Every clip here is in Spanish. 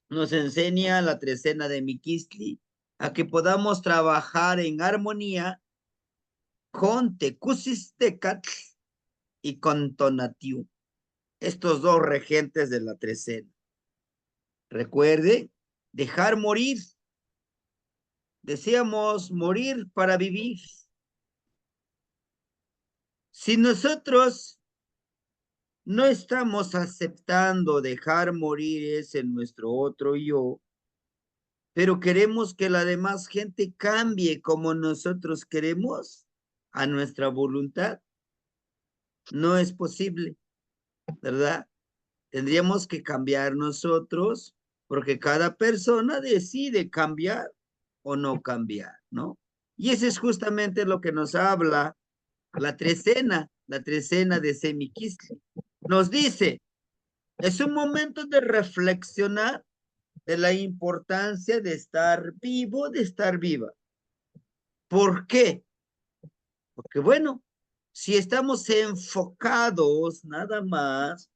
nos enseña la trecena de Miquistli a que podamos trabajar en armonía con Tecusistecatl y con Tonatiu, estos dos regentes de la trecena. Recuerde, dejar morir. Deseamos morir para vivir. Si nosotros no estamos aceptando dejar morir ese nuestro otro yo, pero queremos que la demás gente cambie como nosotros queremos a nuestra voluntad, no es posible, ¿verdad? Tendríamos que cambiar nosotros porque cada persona decide cambiar o no cambiar, ¿no? Y eso es justamente lo que nos habla la trecena de Semiquistle. Nos dice, es un momento de reflexionar de la importancia de estar vivo, de estar viva. ¿Por qué? Porque bueno, si estamos enfocados nada más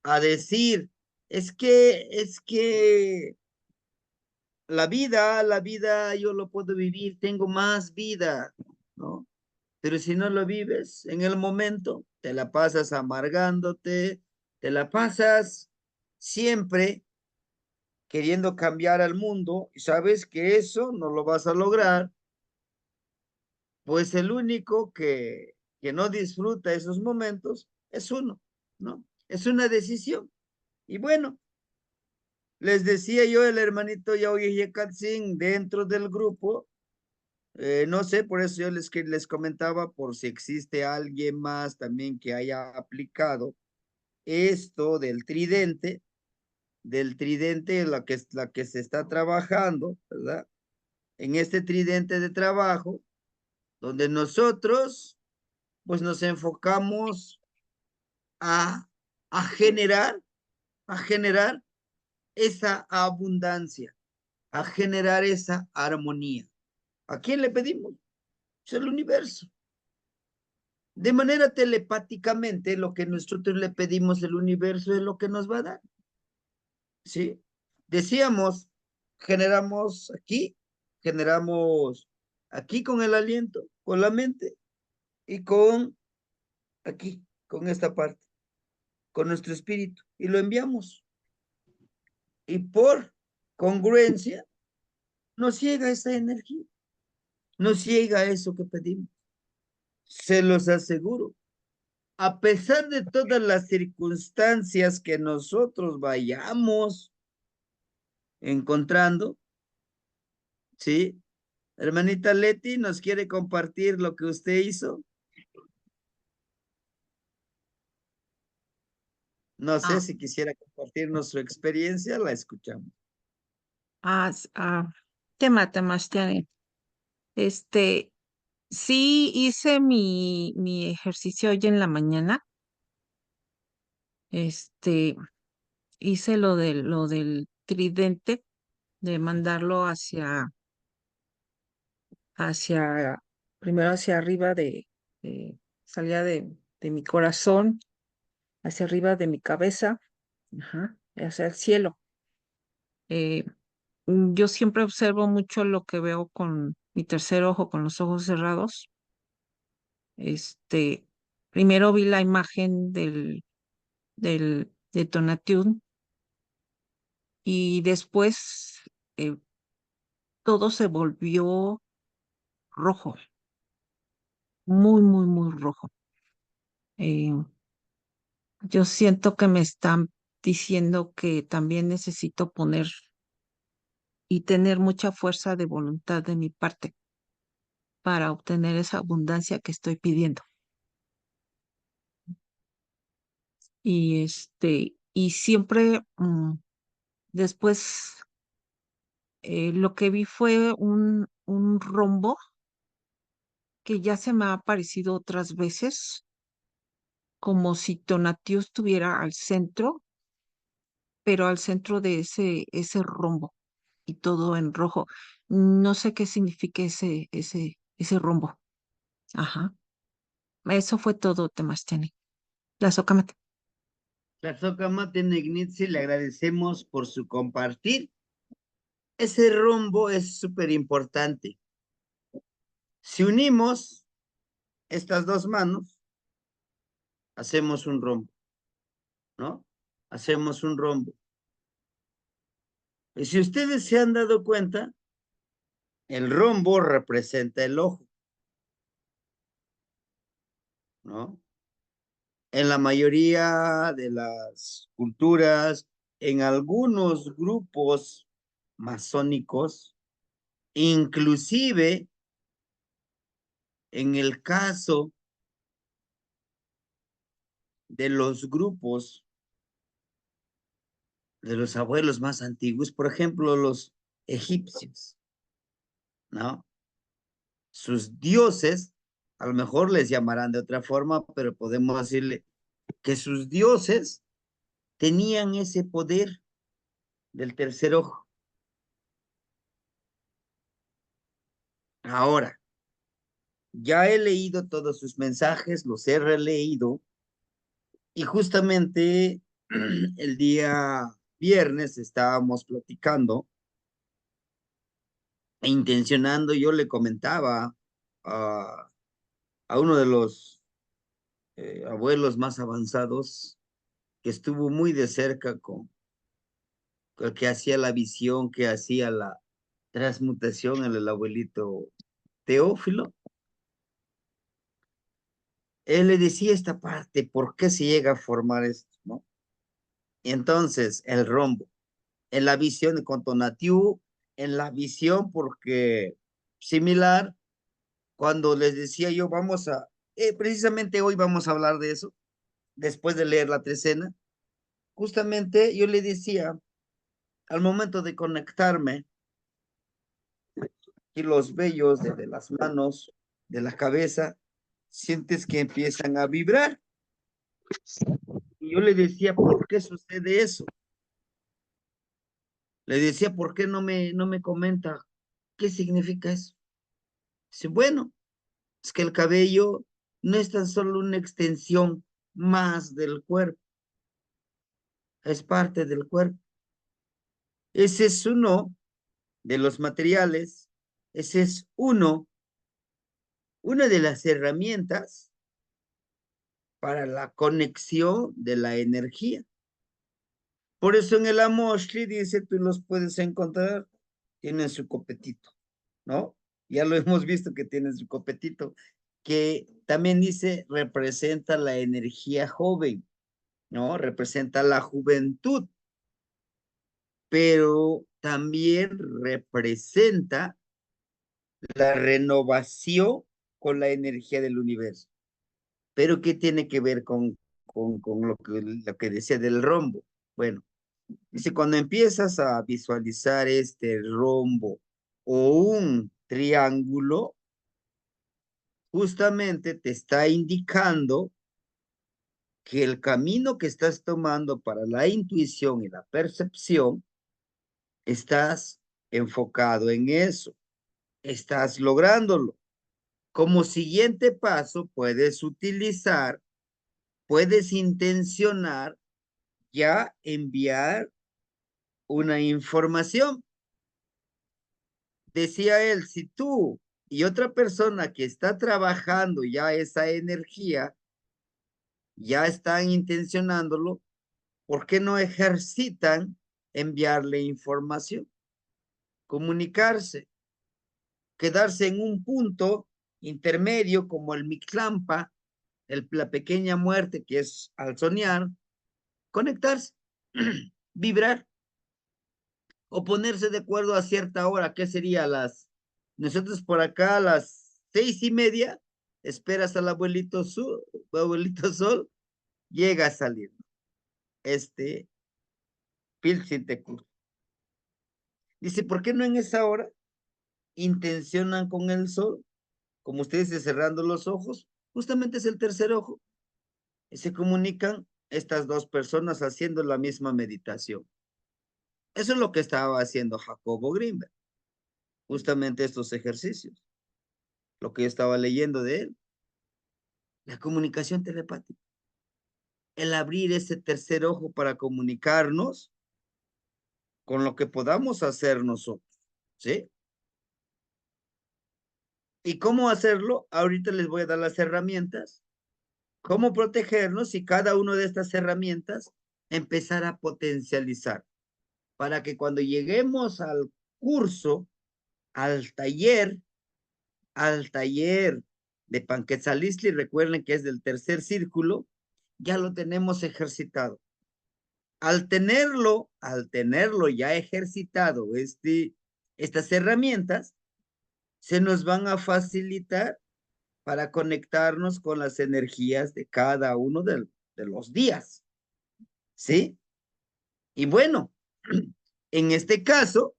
a decir, es que la vida yo lo puedo vivir, tengo más vida, ¿no? Pero si no lo vives en el momento, te la pasas amargándote, te la pasas siempre queriendo cambiar al mundo y sabes que eso no lo vas a lograr, pues el único que no disfruta esos momentos es uno, ¿no? Es una decisión. Y bueno, les decía yo, el hermanito Yaoye Yekatzin dentro del grupo, no sé, por eso yo les comentaba por si existe alguien más también que haya aplicado esto del tridente, la que se está trabajando, ¿verdad? En este tridente de trabajo, donde nosotros, pues nos enfocamos a, a generar, a generar esa abundancia, a generar esa armonía. ¿A quién le pedimos? Es el universo. De manera telepáticamente, lo que nosotros le pedimos al universo es lo que nos va a dar. ¿Sí? Decíamos, generamos generamos aquí con el aliento, con la mente y con aquí, con esta parte, con nuestro espíritu y lo enviamos. Y por congruencia nos llega esa energía, nos llega eso que pedimos. Se los aseguro. A pesar de todas las circunstancias que nosotros vayamos encontrando, ¿sí? Hermanita Leti, ¿nos quiere compartir lo que usted hizo? No sé Ah, si quisiera compartirnos su experiencia, la escuchamos. ah, tema, Temastiani. Este, sí hice mi ejercicio hoy en la mañana. Este, hice lo del tridente, de mandarlo hacia, primero hacia arriba salía de mi corazón, hacia arriba de mi cabeza, ajá, hacia el cielo. Eh, yo siempre observo mucho lo que veo con mi tercer ojo, con los ojos cerrados. Este, primero vi la imagen de Tonatiuh y después eh, todo se volvió rojo, muy, muy, muy rojo. Eh, yo siento que me están diciendo que también necesito poner y tener mucha fuerza de voluntad de mi parte para obtener esa abundancia que estoy pidiendo. Y siempre después lo que vi fue un rombo que ya se me ha aparecido otras veces, como si Tonatiuh estuviera al centro, pero al centro de ese rombo y todo en rojo. No sé qué significa ese rombo. Ajá. Eso fue todo, Temasteni. La socamate. Tlazocamate Negnitzi, le agradecemos por su compartir. Ese rombo es súper importante. Si unimos estas dos manos, hacemos un rombo, ¿no? Hacemos un rombo. Y si ustedes se han dado cuenta, el rombo representa el ojo, ¿no? En la mayoría de las culturas, en algunos grupos masónicos, inclusive en el caso de los grupos de los abuelos más antiguos, por ejemplo, los egipcios, ¿no? Sus dioses, a lo mejor les llamarán de otra forma, pero podemos decirle que sus dioses tenían ese poder del tercer ojo. Ahora, ya he leído todos sus mensajes, los he releído, y justamente el día viernes estábamos platicando e intencionando, yo le comentaba a, a uno de los abuelos más avanzados que estuvo muy de cerca con el que hacía la visión, que hacía la transmutación, el abuelito Teófilo. Él le decía esta parte, ¿por qué se llega a formar esto, no? Y entonces, el rombo, en la visión de Contonatiu, en la visión porque similar, cuando les decía yo, vamos a, precisamente hoy vamos a hablar de eso, después de leer la trecena, justamente yo le decía, al momento de conectarme, y los vellos de las manos, de la cabeza, sientes que empiezan a vibrar. Y yo le decía, ¿por qué sucede eso? Le decía, ¿por qué no me comenta qué significa eso? Dice, bueno, es que el cabello no es tan solo una extensión más del cuerpo, es parte del cuerpo. Ese es uno de los materiales, ese es una de las herramientas para la conexión de la energía. Por eso en el Amoshli dice, tú los puedes encontrar, tienen su copetito, ¿no? Ya lo hemos visto que tienen su copetito, que también dice, representa la energía joven, ¿no? Representa la juventud, pero también representa la renovación con la energía del universo. Pero ¿qué tiene que ver con lo que decía del rombo? Bueno, dice, cuando empiezas a visualizar este rombo o un triángulo, justamente te está indicando que el camino que estás tomando para la intuición y la percepción, estás enfocado en eso, estás lográndolo. Como siguiente paso, puedes intencionar ya enviar una información. Decía él, si tú y otra persona que está trabajando ya esa energía, ya están intencionándolo, ¿por qué no ejercitan enviarle información? Comunicarse, quedarse en un punto intermedio como el Mictlampa, la pequeña muerte que es al soñar, conectarse, vibrar o ponerse de acuerdo a cierta hora, ¿qué sería nosotros por acá a las 6:30, esperas al abuelito Sol, llega a salir, este, Pilsitecur. Dice, ¿por qué no en esa hora intencionan con el Sol? Como ustedes cerrando los ojos, justamente es el tercer ojo, y se comunican estas dos personas haciendo la misma meditación. Eso es lo que estaba haciendo Jacobo Greenberg, justamente estos ejercicios, lo que yo estaba leyendo de él, la comunicación telepática. el abrir ese tercer ojo para comunicarnos con lo que podamos hacer nosotros, ¿sí? ¿Y cómo hacerlo? Ahorita les voy a dar las herramientas, cómo protegernos y cada una de estas herramientas empezar a potencializar para que cuando lleguemos al curso, al taller de Panquetzalistli, recuerden que es del tercer círculo, ya lo tenemos ejercitado. Al tenerlo ya ejercitado, estas herramientas se nos van a facilitar para conectarnos con las energías de cada uno de los días, ¿sí? Y bueno, en este caso,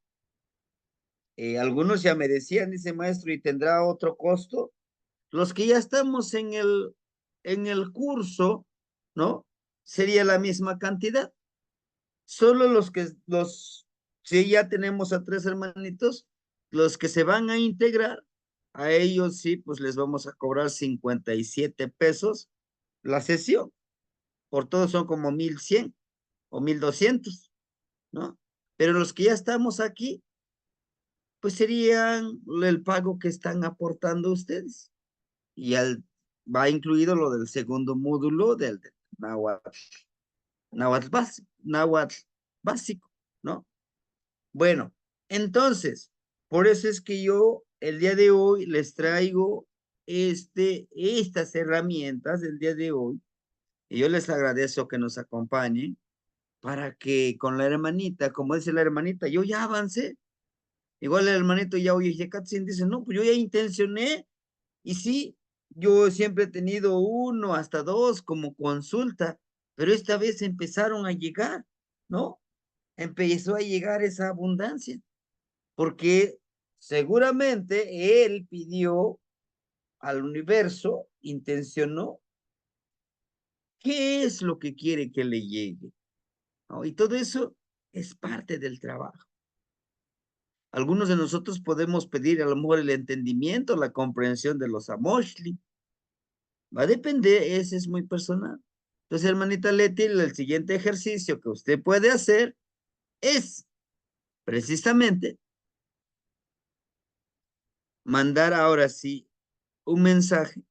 algunos ya me decían, dice maestro, ¿y tendrá otro costo? Los que ya estamos en el curso, ¿no? Sería la misma cantidad. Solo si ya tenemos a 3 hermanitos, los que se van a integrar, a ellos sí, pues les vamos a cobrar 57 pesos la sesión. Por todos son como 1100 o 1200, ¿no? Pero los que ya estamos aquí, pues serían el pago que están aportando ustedes. Y va incluido lo del segundo módulo del náhuatl, náhuatl básico, ¿no? Bueno, entonces, por eso es que yo el día de hoy les traigo estas herramientas del día de hoy, y yo les agradezco que nos acompañen para que con la hermanita, como dice la hermanita, yo ya avancé. Igual el hermanito ya oye, dice, no, pues yo ya intencioné, y sí, yo siempre he tenido 1 hasta 2 como consulta, pero esta vez empezaron a llegar, ¿no? Empezó a llegar esa abundancia, porque seguramente él pidió al universo, intencionó, qué es lo que quiere que le llegue, ¿no? Y todo eso es parte del trabajo. Algunos de nosotros podemos pedir a lo mejor el entendimiento, la comprensión de los amoshli. Va a depender, ese es muy personal. Entonces, hermanita Leti, el siguiente ejercicio que usted puede hacer es precisamente mandar ahora sí un mensaje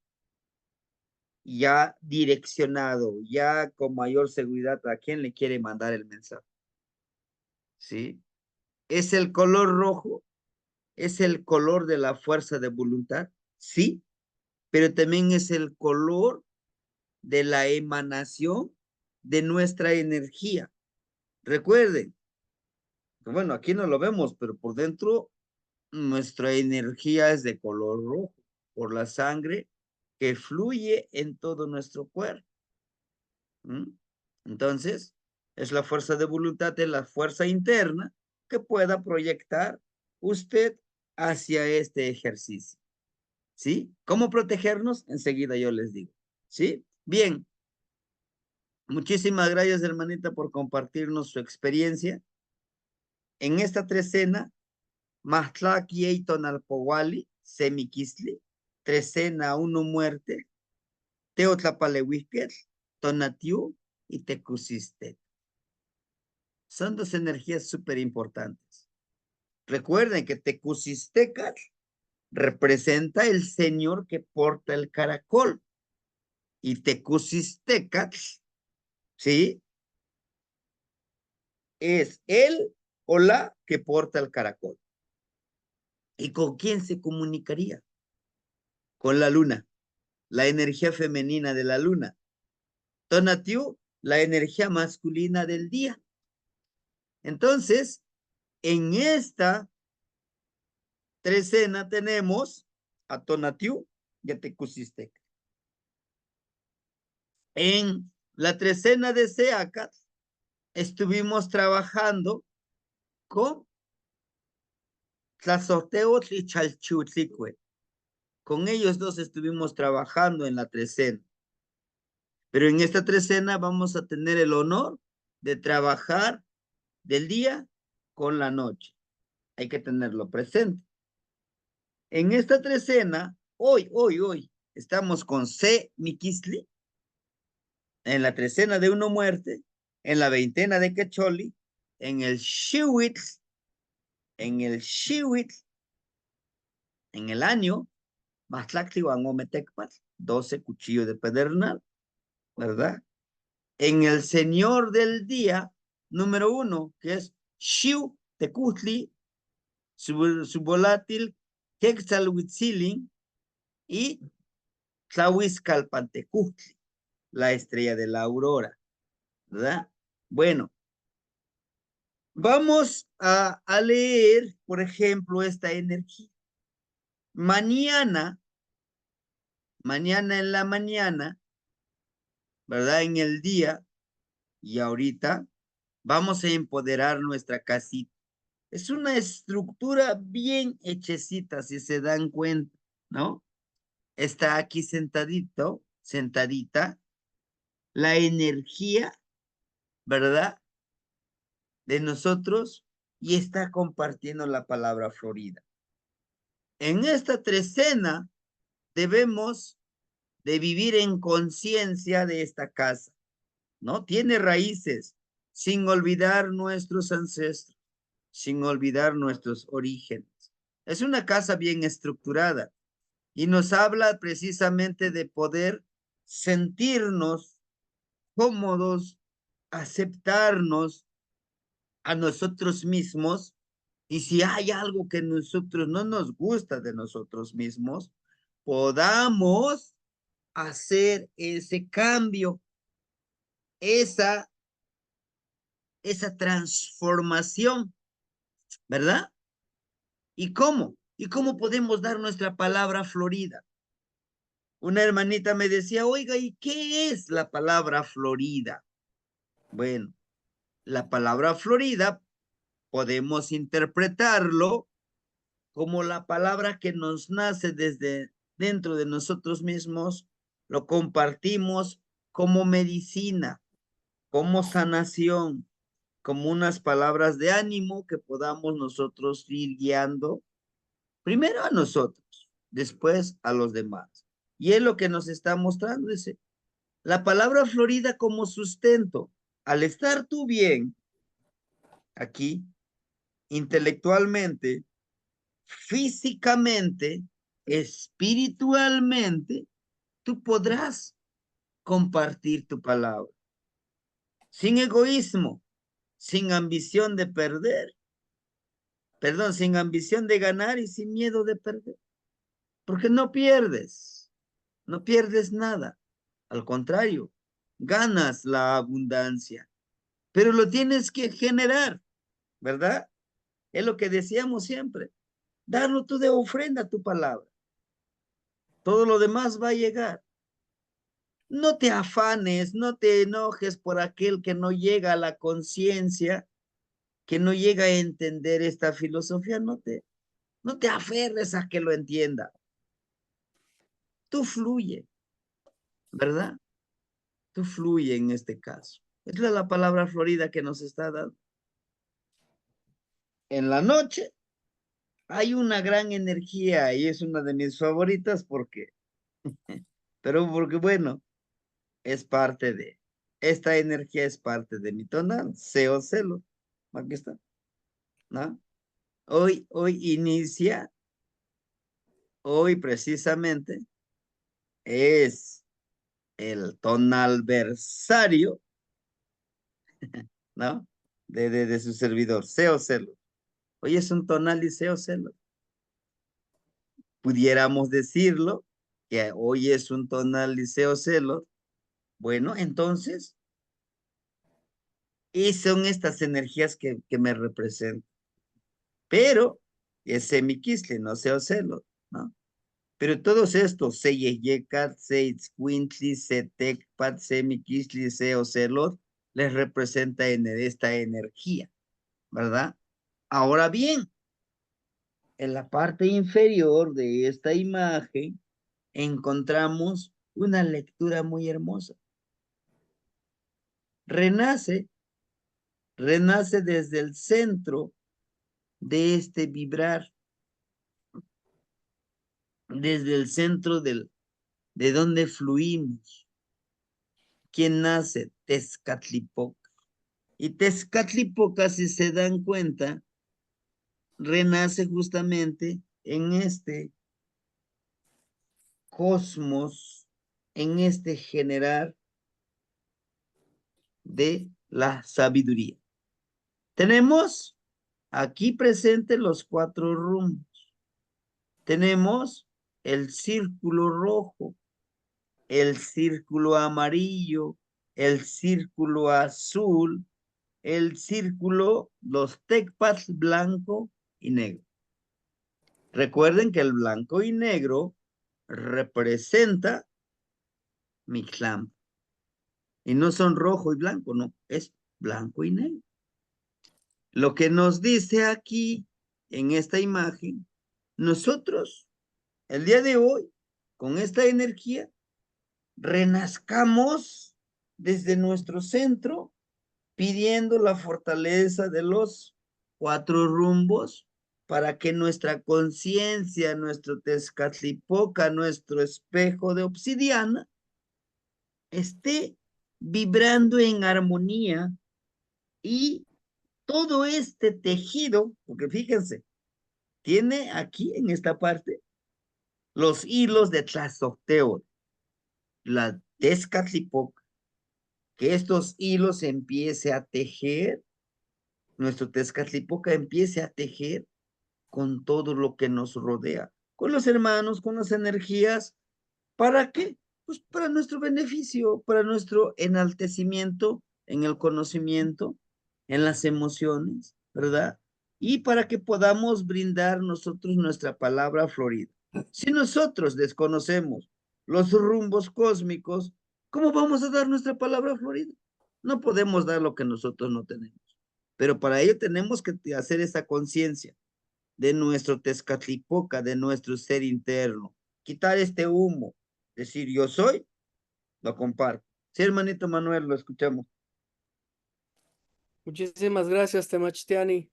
ya direccionado, ya con mayor seguridad a quién le quiere mandar el mensaje. ¿Sí? ¿Es el color rojo? ¿Es el color de la fuerza de voluntad? Sí, pero también es el color de la emanación de nuestra energía. Recuerden, bueno, aquí no lo vemos, pero por dentro nuestra energía es de color rojo, por la sangre que fluye en todo nuestro cuerpo. ¿Mm? Entonces, es la fuerza de voluntad, es la fuerza interna que pueda proyectar usted hacia este ejercicio. ¿Sí? ¿Cómo protegernos? Enseguida yo les digo. ¿Sí? Bien. Muchísimas gracias, hermanita, por compartirnos su experiencia. En esta trecena, Mahtlaki Eiton Alpowali, Semiquisli, trecena uno muerte, Teotlapalehuisquetl, Tonatiu y Tecusiste. Son 2 energías súper importantes. Recuerden que Tecusistecat representa el señor que porta el caracol. Y Tecusistecat, ¿sí? Es él o la que porta el caracol. ¿Y con quién se comunicaría? Con la luna, la energía femenina de la luna. Tonatiu, la energía masculina del día. Entonces, en esta trecena tenemos a Tonatiu y a Tecusistec. En la trecena de Seacat estuvimos trabajando con Tlazoteotl y Chalchutlicue. Con ellos 2 estuvimos trabajando en la trecena. Pero en esta trecena vamos a tener el honor de trabajar del día con la noche. Hay que tenerlo presente. En esta trecena, hoy, estamos con C. Miquisli, en la trecena de Uno Muerte, en la veintena de Quecholi, en el Shiwitz, en el Shiwitz, en el año, Matlactlihuangometecpat, 12 cuchillos de pedernal, ¿verdad? En el Señor del Día, número 1, que es Shiu Tecutli, su volátil Quetzalhuitzilin y Tlahuizcalpantecutli, la estrella de la aurora, ¿verdad? Bueno, vamos a leer, por ejemplo, esta energía. Mañana en la mañana, ¿verdad? En el día y ahorita, vamos a empoderar nuestra casita. Es una estructura bien hechecita, si se dan cuenta, ¿no? Está aquí sentadito, sentadita, la energía, ¿verdad? De nosotros y está compartiendo la palabra Florida. En esta trecena debemos de vivir en conciencia de esta casa, ¿no? Tiene raíces, sin olvidar nuestros ancestros, sin olvidar nuestros orígenes. Es una casa bien estructurada y nos habla precisamente de poder sentirnos cómodos, aceptarnos a nosotros mismos, y si hay algo que nosotros no nos gusta de nosotros mismos, podamos hacer ese cambio, esa, esa transformación, ¿verdad? ¿Y cómo? ¿Y cómo podemos dar nuestra palabra florida? Una hermanita me decía, oiga, ¿y qué es la palabra florida? Bueno, la palabra florida podemos interpretarlo como la palabra que nos nace desde dentro de nosotros mismos, lo compartimos como medicina, como sanación, como unas palabras de ánimo que podamos nosotros ir guiando primero a nosotros, después a los demás. Y es lo que nos está mostrando, dice, la palabra florida como sustento. Al estar tú bien aquí, intelectualmente, físicamente, espiritualmente, tú podrás compartir tu palabra. Sin egoísmo, sin ambición de perder, perdón, sin ambición de ganar y sin miedo de perder. Porque no pierdes nada. Al contrario, ganas la abundancia, pero lo tienes que generar, ¿verdad? Es lo que decíamos siempre. Darlo tú de ofrenda a tu palabra. Todo lo demás va a llegar. No te afanes, no te enojes por aquel que no llega a la conciencia, que no llega a entender esta filosofía. No te aferres a que lo entienda. Tú fluye, ¿verdad? Tú fluye en este caso. Es la palabra florida que nos está dando. En la noche hay una gran energía y es una de mis favoritas porque bueno, es parte esta energía es parte de mi tonal, Seo Celo. Aquí está, ¿no? Hoy inicia, hoy precisamente es el tonalversario, ¿no? De su servidor, Seo Celo. Hoy es un tonal y Seo Celo. Pudiéramos decirlo que hoy es un tonal liceo celos, bueno, entonces, y son estas energías que me representan. Pero es semiquisle, no seo celos, ¿no? Pero todos estos, Seyeyekat, Seitzcuintli, Setecpat, Semiquisli, Seo celos, les representa en esta energía, ¿verdad? Ahora bien, en la parte inferior de esta imagen encontramos una lectura muy hermosa. Renace, renace desde el centro de este vibrar, desde el centro de donde fluimos. ¿quién nace? Tezcatlipoca. Y Tezcatlipoca, si se dan cuenta, renace justamente en este cosmos, en este generar de la sabiduría. Tenemos aquí presentes los 4 rumbos. Tenemos el círculo rojo, el círculo amarillo, el círculo azul, el círculo, los tecpats blanco y negro. Recuerden que el blanco y negro representa Mixlam. Y no son rojo y blanco, no, es blanco y negro. Lo que nos dice aquí, en esta imagen, nosotros, el día de hoy, con esta energía, renazcamos desde nuestro centro, pidiendo la fortaleza de los 4 rumbos para que nuestra conciencia, nuestro Tezcatlipoca, nuestro espejo de obsidiana, esté vibrando en armonía y todo este tejido, porque fíjense, tiene aquí en esta parte los hilos de Tlazocteotl, la Tezcatlipoca, que estos hilos empiece a tejer, nuestro Tezcatlipoca empiece a tejer con todo lo que nos rodea, con los hermanos, con las energías. ¿Para qué? Pues para nuestro beneficio, para nuestro enaltecimiento en el conocimiento, en las emociones, ¿verdad? Y para que podamos brindar nosotros nuestra palabra florida. Si nosotros desconocemos los rumbos cósmicos, ¿cómo vamos a dar nuestra palabra florida? No podemos dar lo que nosotros no tenemos. Pero para ello tenemos que hacer esa conciencia de nuestro Tezcatlipoca, de nuestro ser interno. Quitar este humo, decir yo soy, lo comparto. Sí, hermanito Manuel, lo escuchamos. Muchísimas gracias, Temachtiani.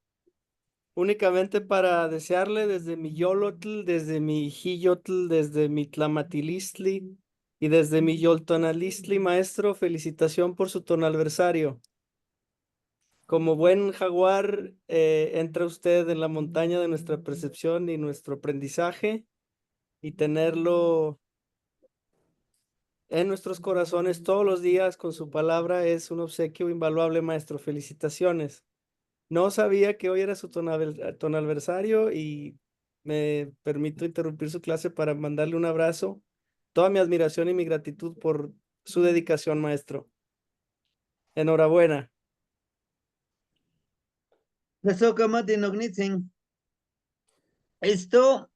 Únicamente para desearle desde mi Yolotl, desde mi Jiyotl, desde mi Tlamatilistli y desde mi Yoltonalistli, maestro, felicitación por su tonalversario. Como buen jaguar, entra usted en la montaña de nuestra percepción y nuestro aprendizaje, y tenerlo en nuestros corazones todos los días con su palabra es un obsequio invaluable, maestro. Felicitaciones. No sabía que hoy era su tonalversario y me permito interrumpir su clase para mandarle un abrazo. Toda mi admiración y mi gratitud por su dedicación, maestro. Enhorabuena. Esto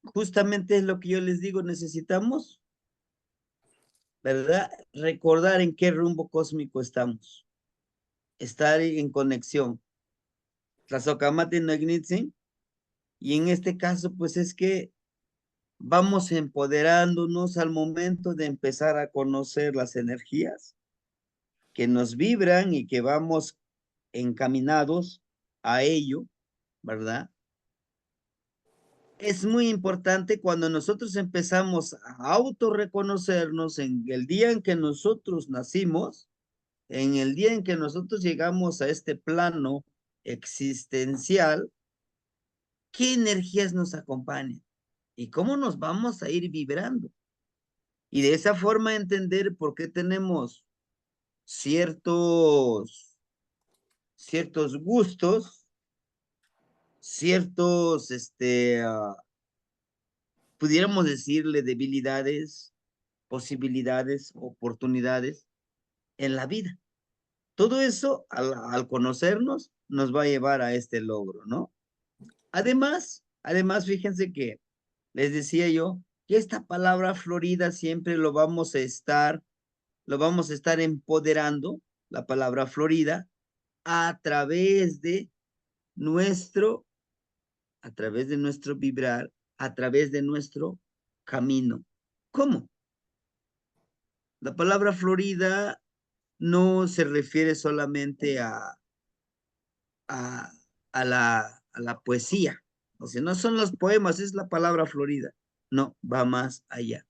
justamente es lo que yo les digo, necesitamos, ¿verdad? Recordar en qué rumbo cósmico estamos. Estar en conexión. Y en este caso, pues es que vamos empoderándonos al momento de empezar a conocer las energías que nos vibran y que vamos encaminados a ello, ¿verdad? Es muy importante cuando nosotros empezamos a autorreconocernos en el día en que nosotros nacimos, en el día en que nosotros llegamos a este plano existencial, qué energías nos acompañan y cómo nos vamos a ir vibrando. Y de esa forma entender por qué tenemos ciertos gustos, ciertos, pudiéramos decirle debilidades, posibilidades, oportunidades en la vida. Todo eso, al conocernos, nos va a llevar a este logro, ¿no? Además, fíjense que les decía yo que esta palabra florida siempre lo vamos a estar empoderando, la palabra florida, a través de nuestro, a través de nuestro vibrar, a través de nuestro camino. ¿Cómo? La palabra florida no se refiere solamente a, a la poesía. O sea, no son los poemas, es la palabra florida. No, va más allá.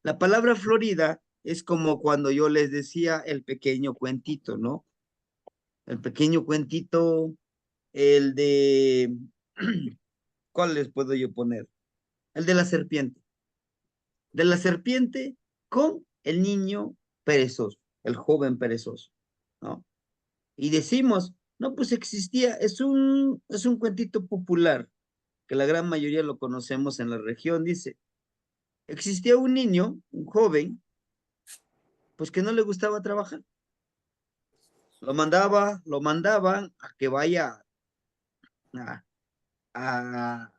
La palabra florida es como cuando yo les decía el pequeño cuentito, ¿no? El pequeño cuentito, el de, ¿cuál les puedo yo poner? El de la serpiente con el niño perezoso, el joven perezoso, ¿no? Y decimos, no, pues existía, es un cuentito popular, que la gran mayoría lo conocemos en la región, dice, existía un niño, un joven, pues que no le gustaba trabajar. Lo mandaban a que vaya a, a,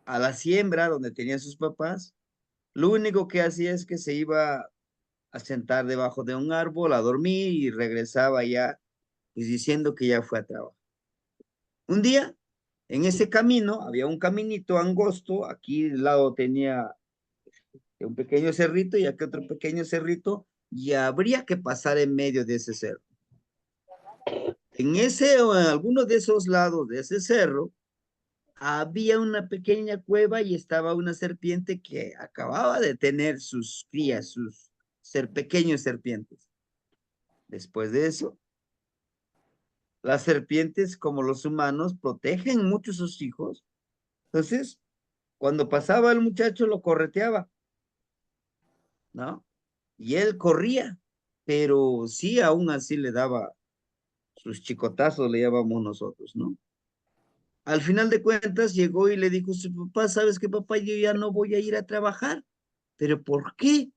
a la siembra donde tenían sus papás. Lo único que hacía es que se iba a sentar debajo de un árbol, a dormir y regresaba ya, pues diciendo que ya fue a trabajar. Un día, en ese camino, había un caminito angosto, aquí del lado tenía un pequeño cerrito y aquí otro pequeño cerrito, y habría que pasar en medio de ese cerro. En ese o en alguno de esos lados de ese cerro, había una pequeña cueva y estaba una serpiente que acababa de tener sus crías, sus pequeños serpientes. Después de eso, las serpientes, como los humanos, protegen mucho a sus hijos. Entonces, cuando pasaba el muchacho, lo correteaba, ¿no? Y él corría, pero sí, aún así le daba sus chicotazos, le llamamos nosotros, ¿no? Al final de cuentas llegó y le dijo a su papá, ¿sabes qué, papá? Yo ya no voy a ir a trabajar. ¿Pero por qué?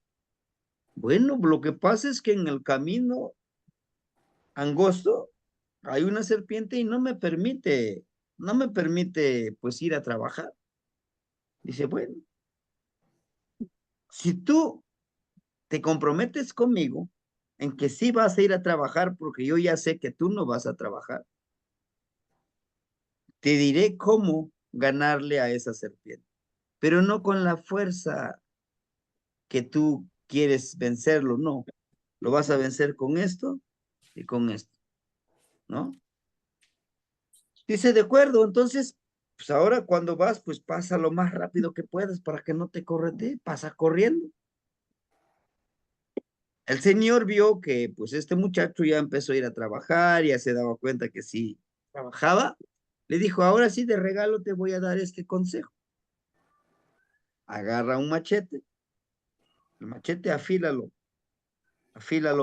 Bueno, lo que pasa es que en el camino angosto hay una serpiente y no me permite pues ir a trabajar. Dice, bueno, si tú te comprometes conmigo en que sí vas a ir a trabajar porque yo ya sé que tú no vas a trabajar, te diré cómo ganarle a esa serpiente, pero no con la fuerza que tú quieres vencerlo, no. Lo vas a vencer con esto y con esto, ¿no? Dice, de acuerdo, entonces, pues ahora cuando vas, pues pasa lo más rápido que puedas para que no te correte, pasa corriendo. El señor vio que pues este muchacho ya empezó a ir a trabajar, ya se daba cuenta que sí trabajaba. Le dijo, ahora sí de regalo te voy a dar este consejo. Agarra un machete, el machete afílalo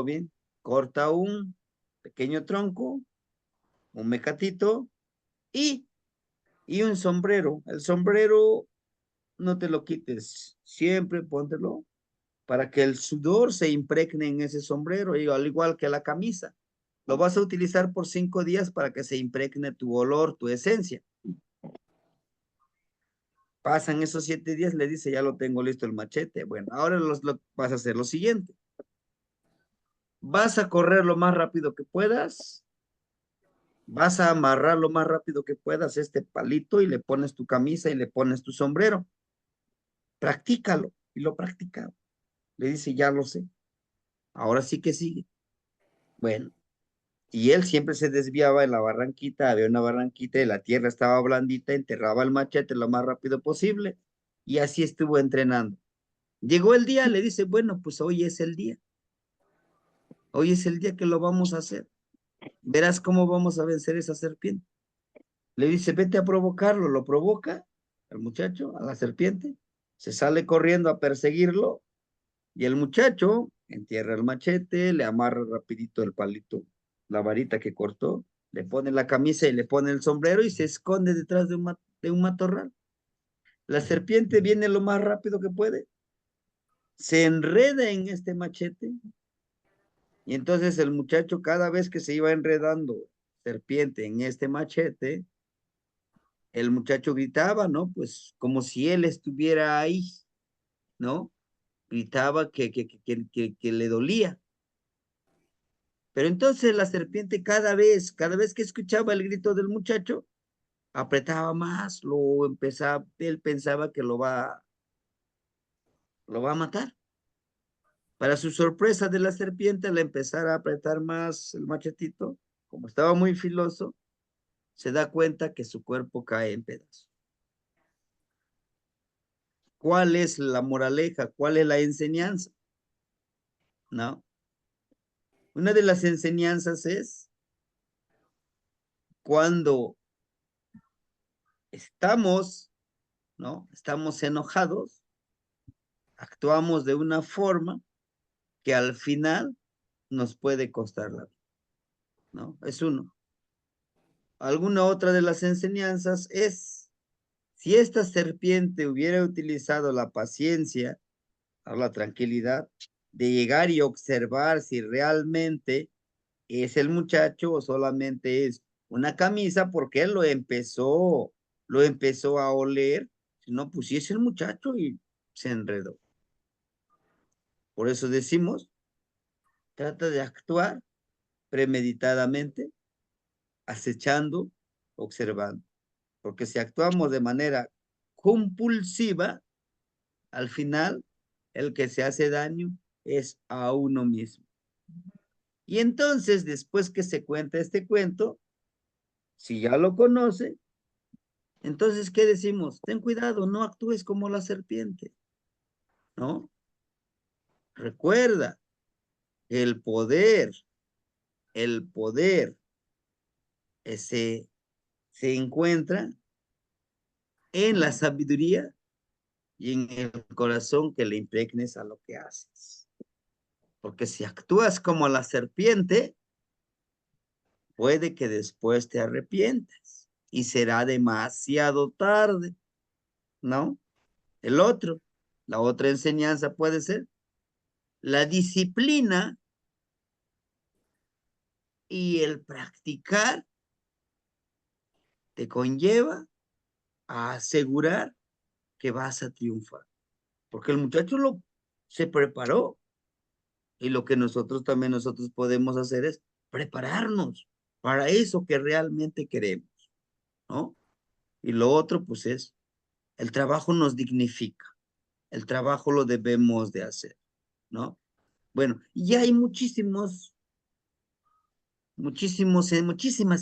bien, corta un pequeño tronco, un mecatito y, y un sombrero. El sombrero no te lo quites, siempre póntelo para que el sudor se impregne en ese sombrero, y al igual que la camisa. Lo vas a utilizar por 5 días para que se impregne tu olor, tu esencia. Pasan esos 7 días, le dice, ya lo tengo listo el machete. Bueno, ahora vas a hacer lo siguiente. Vas a correr lo más rápido que puedas, vas a amarrar lo más rápido que puedas este palito y le pones tu camisa y le pones tu sombrero. Practícalo. Y lo practica. Le dice, ya lo sé. Ahora sí que sigue. Bueno, y él siempre se desviaba en la barranquita, había una barranquita y la tierra estaba blandita, enterraba el machete lo más rápido posible y así estuvo entrenando. Llegó el día, le dice, bueno, pues hoy es el día. Hoy es el día que lo vamos a hacer. Verás cómo vamos a vencer esa serpiente. Le dice, vete a provocarlo. Lo provoca el muchacho, a la serpiente. Se sale corriendo a perseguirlo y el muchacho entierra el machete, le amarra rapidito el palito, la varita que cortó, le pone la camisa y le pone el sombrero y se esconde detrás de un matorral. La serpiente viene lo más rápido que puede, se enreda en este machete y entonces el muchacho cada vez que se iba enredando serpiente en este machete, el muchacho gritaba, ¿no? Pues como si él estuviera ahí, ¿no? Gritaba que le dolía. Pero entonces la serpiente cada vez que escuchaba el grito del muchacho, apretaba más, él pensaba que lo va a matar. Para su sorpresa de la serpiente, al empezar a apretar más el machetito, como estaba muy filoso, se da cuenta que su cuerpo cae en pedazos. ¿Cuál es la moraleja? ¿Cuál es la enseñanza? ¿no? Una de las enseñanzas es cuando estamos, ¿no? Estamos enojados, actuamos de una forma que al final nos puede costar la vida, ¿no? Es uno. Alguna otra de las enseñanzas es, si esta serpiente hubiera utilizado la paciencia o la tranquilidad de llegar y observar si realmente es el muchacho o solamente es una camisa, porque él lo empezó a oler, si no, pues sí es el muchacho y se enredó. Por eso decimos, trata de actuar premeditadamente, acechando, observando. Porque si actuamos de manera compulsiva, al final el que se hace daño es a uno mismo. Y entonces, después que se cuenta este cuento, si ya lo conoce, entonces, ¿qué decimos? Ten cuidado, no actúes como la serpiente, ¿no? Recuerda, el poder, el poder ese se encuentra en la sabiduría y en el corazón que le impregnes a lo que haces. Porque si actúas como la serpiente, puede que después te arrepientas y será demasiado tarde, ¿no? La otra enseñanza puede ser la disciplina y el practicar te conlleva a asegurar que vas a triunfar. Porque el muchacho se preparó y lo que nosotros podemos hacer es prepararnos para eso que realmente queremos, ¿no? Y lo otro, pues es, el trabajo nos dignifica, el trabajo lo debemos de hacer, ¿no? Bueno, y hay muchísimas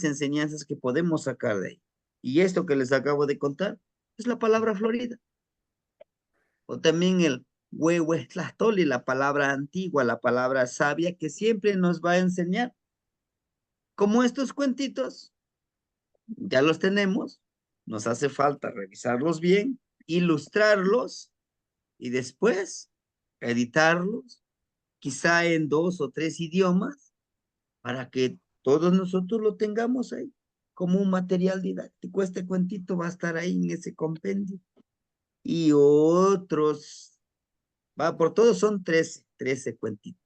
enseñanzas que podemos sacar de ahí. Y esto que les acabo de contar es la palabra florida. O también el huehuetlastoli, la palabra antigua, la palabra sabia que siempre nos va a enseñar. Como estos cuentitos, ya los tenemos, nos hace falta revisarlos bien, ilustrarlos y después editarlos, quizá en 2 o 3 idiomas, para que todos nosotros lo tengamos ahí como un material didáctico. Este cuentito va a estar ahí en ese compendio. Y otros, por todos son 13 cuentitos,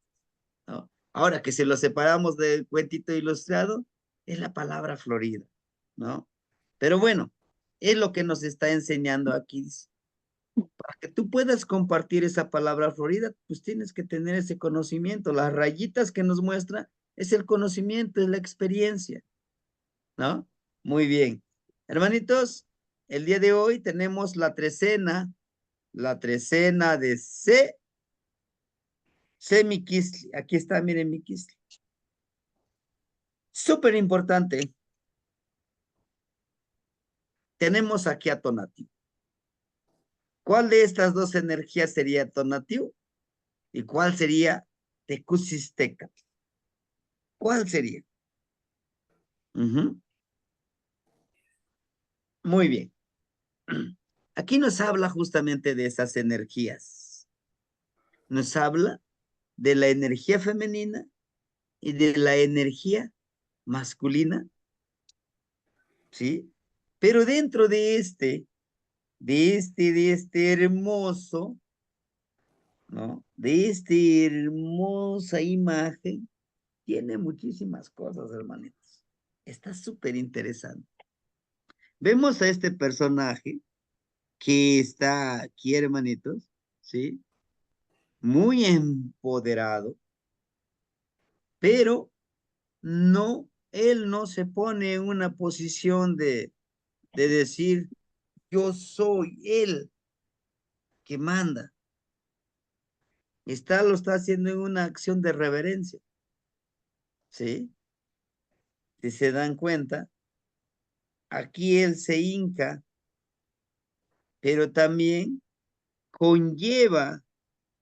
¿no? Ahora que si lo separamos del cuentito ilustrado, es la palabra florida, ¿no? Pero bueno, es lo que nos está enseñando aquí. Para que tú puedas compartir esa palabra florida, pues tienes que tener ese conocimiento. Las rayitas que nos muestra es el conocimiento, es la experiencia, ¿no? Muy bien. Hermanitos, el día de hoy tenemos la trecena de Miquisli. Aquí está, miren, Miquisli. Súper importante. Tenemos aquí a Tonatiuh. ¿Cuál de estas dos energías sería Tonatiuh? ¿Y cuál sería Tecucisteca? ¿Cuál sería? Muy bien. Aquí nos habla justamente de esas energías. Nos habla de la energía femenina y de la energía masculina, ¿sí? Pero dentro de este hermoso, ¿no? De esta hermosa imagen, tiene muchísimas cosas, hermanitos. Está súper interesante. Vemos a este personaje que está aquí, hermanitos, ¿sí? Muy empoderado, pero él no se pone en una posición de decir, yo soy el que manda. Lo está haciendo en una acción de reverencia, ¿sí? Si se dan cuenta, aquí él se hinca, pero también conlleva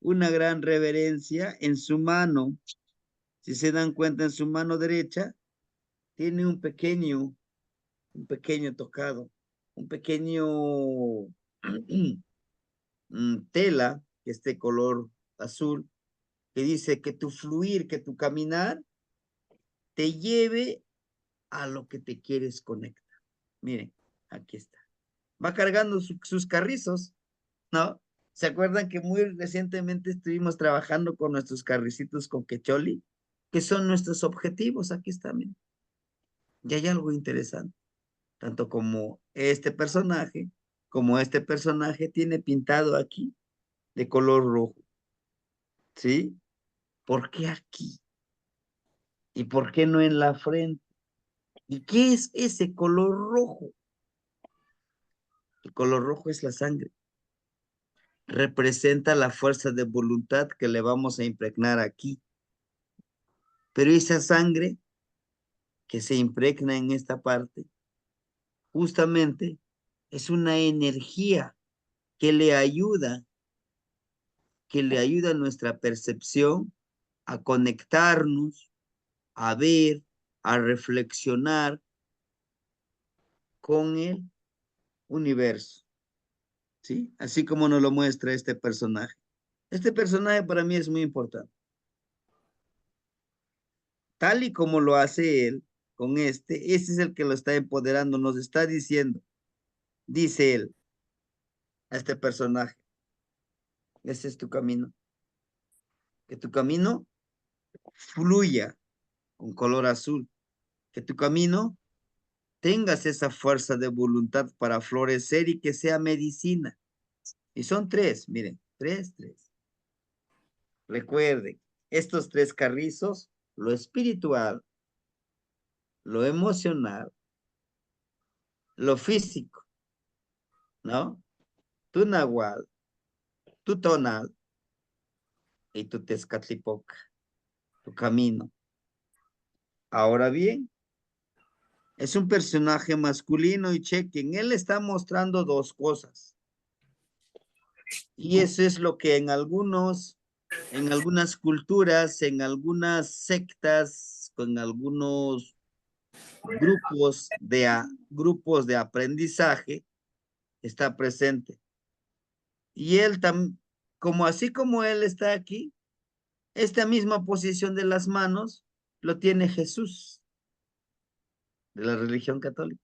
una gran reverencia en su mano. Si se dan cuenta, en su mano derecha tiene un pequeño tocado, un pequeño tela, que es de color azul, que dice que tu fluir, que tu caminar te lleve a lo que te quieres conectar. Miren, aquí está. Va cargando sus carrizos, ¿no? ¿Se acuerdan que muy recientemente estuvimos trabajando con nuestros carricitos con Quecholi? Que son nuestros objetivos. Aquí está, miren. Y hay algo interesante. Tanto como este personaje tiene pintado aquí de color rojo. ¿Sí? ¿Por qué aquí? ¿Y por qué no en la frente? ¿Y qué es ese color rojo? El color rojo es la sangre. Representa la fuerza de voluntad que le vamos a impregnar aquí. Pero esa sangre que se impregna en esta parte, justamente es una energía que le ayuda a nuestra percepción a conectarnos, a ver, a reflexionar con el universo, ¿sí? Así como nos lo muestra este personaje. Este personaje para mí es muy importante. Tal y como lo hace él con este es el que lo está empoderando, nos está diciendo, dice él, a este personaje, ese es tu camino. Que tu camino fluya con color azul. Que tu camino tengas esa fuerza de voluntad para florecer y que sea medicina. Y son tres, miren, tres. Recuerden, estos tres carrizos, lo espiritual, lo emocional, lo físico, ¿no? Tu nahual, tu tonal y tu tezcatlipoca, tu camino. Ahora bien, es un personaje masculino y chequen, él está mostrando dos cosas. Y eso es lo que en algunas culturas, en algunas sectas, con algunos grupos de aprendizaje, está presente. Y él como así como él está aquí, esta misma posición de las manos lo tiene Jesús de la religión católica.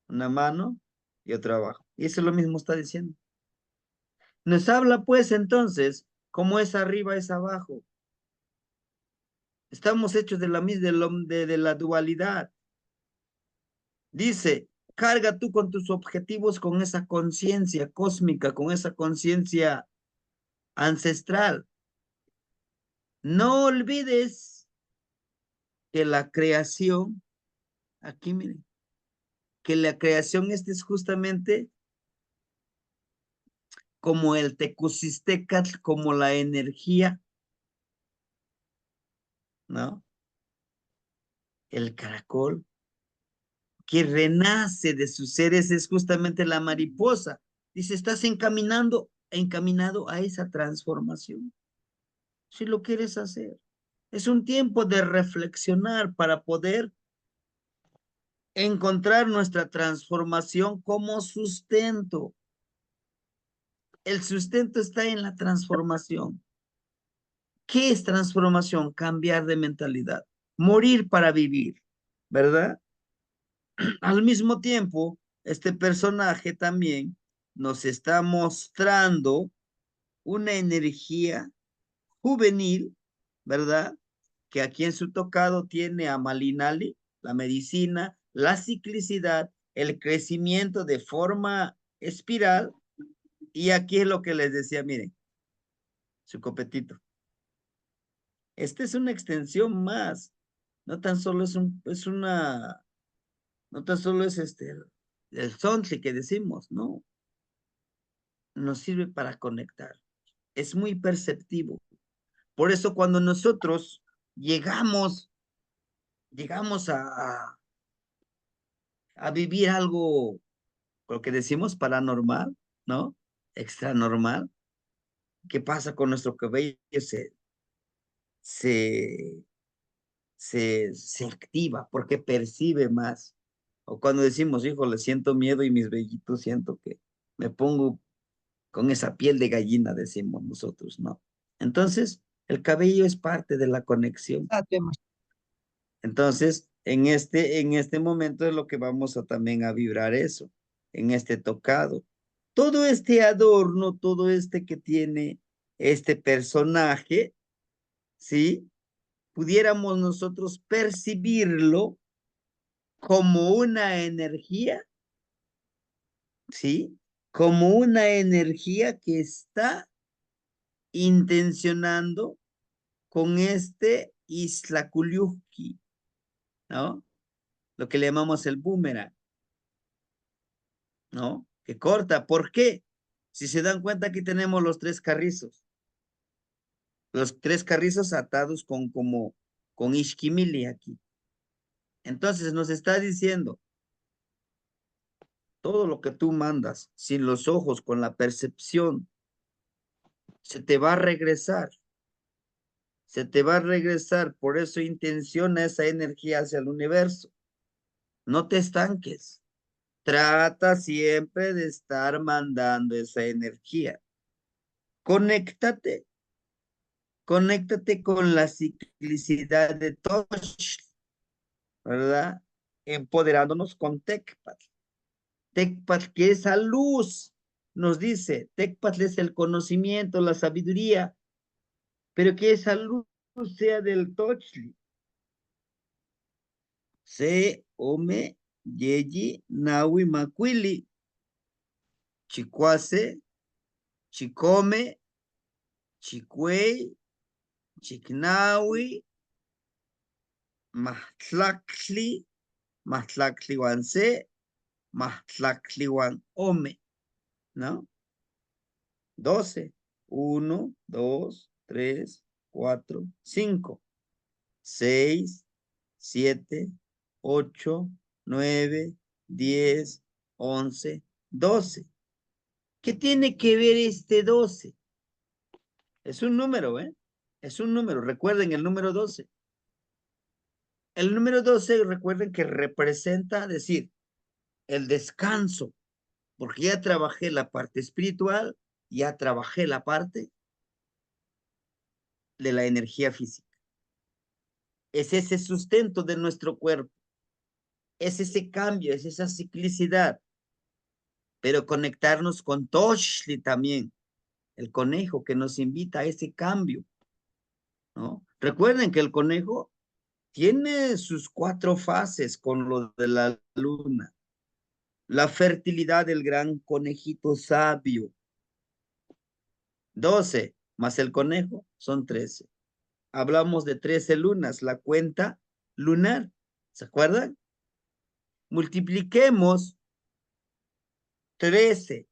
Una mano y otra abajo. Y eso es lo mismo está diciendo. Nos habla pues entonces, como es arriba es abajo. Estamos hechos de la dualidad. Dice, carga tú con tus objetivos, con esa conciencia cósmica, con esa conciencia ancestral. No olvides que la creación, aquí miren, que la creación es justamente como el Tecusistecatl, como la energía, ¿no? El caracol que renace de sus seres es justamente la mariposa. Dice, estás encaminado a esa transformación. Si lo quieres hacer. Es un tiempo de reflexionar para poder encontrar nuestra transformación como sustento. El sustento está en la transformación. ¿Qué es transformación? Cambiar de mentalidad. Morir para vivir, ¿verdad? Al mismo tiempo, este personaje también nos está mostrando una energía juvenil, ¿verdad? Que aquí en su tocado tiene a Malinali, la medicina, la ciclicidad, el crecimiento de forma espiral, y aquí es lo que les decía, miren, su copetito. Esta es una extensión más, no tan solo no tan solo es el sontle que decimos, no, nos sirve para conectar, es muy perceptivo. Por eso cuando nosotros llegamos a vivir algo, lo que decimos paranormal, ¿no? Extranormal. ¿qué pasa con nuestro cabello? Se, se activa porque percibe más. O cuando decimos, hijo, le siento miedo y mis vellitos siento que me pongo con esa piel de gallina, decimos nosotros, ¿no? Entonces, el cabello es parte de la conexión. Entonces, en este momento es lo que vamos a también a vibrar eso, en este tocado. Todo este adorno, todo este que tiene este personaje, ¿sí? Pudiéramos nosotros percibirlo como una energía, ¿sí? Como una energía que está intencionando con este Isla Culiuqui, ¿no? Lo que le llamamos el boomerang, ¿no? Que corta. ¿Por qué? Si se dan cuenta, aquí tenemos los tres carrizos. Los tres carrizos atados con Ishkimili aquí. Entonces nos está diciendo, todo lo que tú mandas sin los ojos, con la percepción, se te va a regresar. Se te va a regresar. Por eso intenciona esa energía hacia el universo. No te estanques. Trata siempre de estar mandando esa energía. Conéctate. Conéctate con la ciclicidad de Tosh, ¿verdad? Empoderándonos con Tecpat. Tecpat, que esa luz nos dice, Tecpat es el conocimiento, la sabiduría, pero que esa luz sea del Tochli. Se, Ome, Yeyi, Nawi, Macuili, Chicuase, Chicome, Chicuey, Chicnawi, Mahtlacli, Mahtlacli Wanse, Mahtlacliwan Ome, ¿no? 12. 1, 2, 3, 4, 5, 6, 7, 8, 9, 10, 11, 12. ¿Qué tiene que ver este 12? Es un número, ¿eh? Es un número. Recuerden el número 12. El número 12, recuerden que representa, decir, el descanso, porque ya trabajé la parte espiritual, ya trabajé la parte de la energía física. Es ese sustento de nuestro cuerpo, es ese cambio, es esa ciclicidad, pero conectarnos con Toshli también, el conejo que nos invita a ese cambio, ¿no? Recuerden que el conejo tiene sus 4 fases con lo de la luna. La fertilidad del gran conejito sabio, 12 más el conejo son 13. Hablamos de 13 lunas, la cuenta lunar, ¿se acuerdan? Multipliquemos 13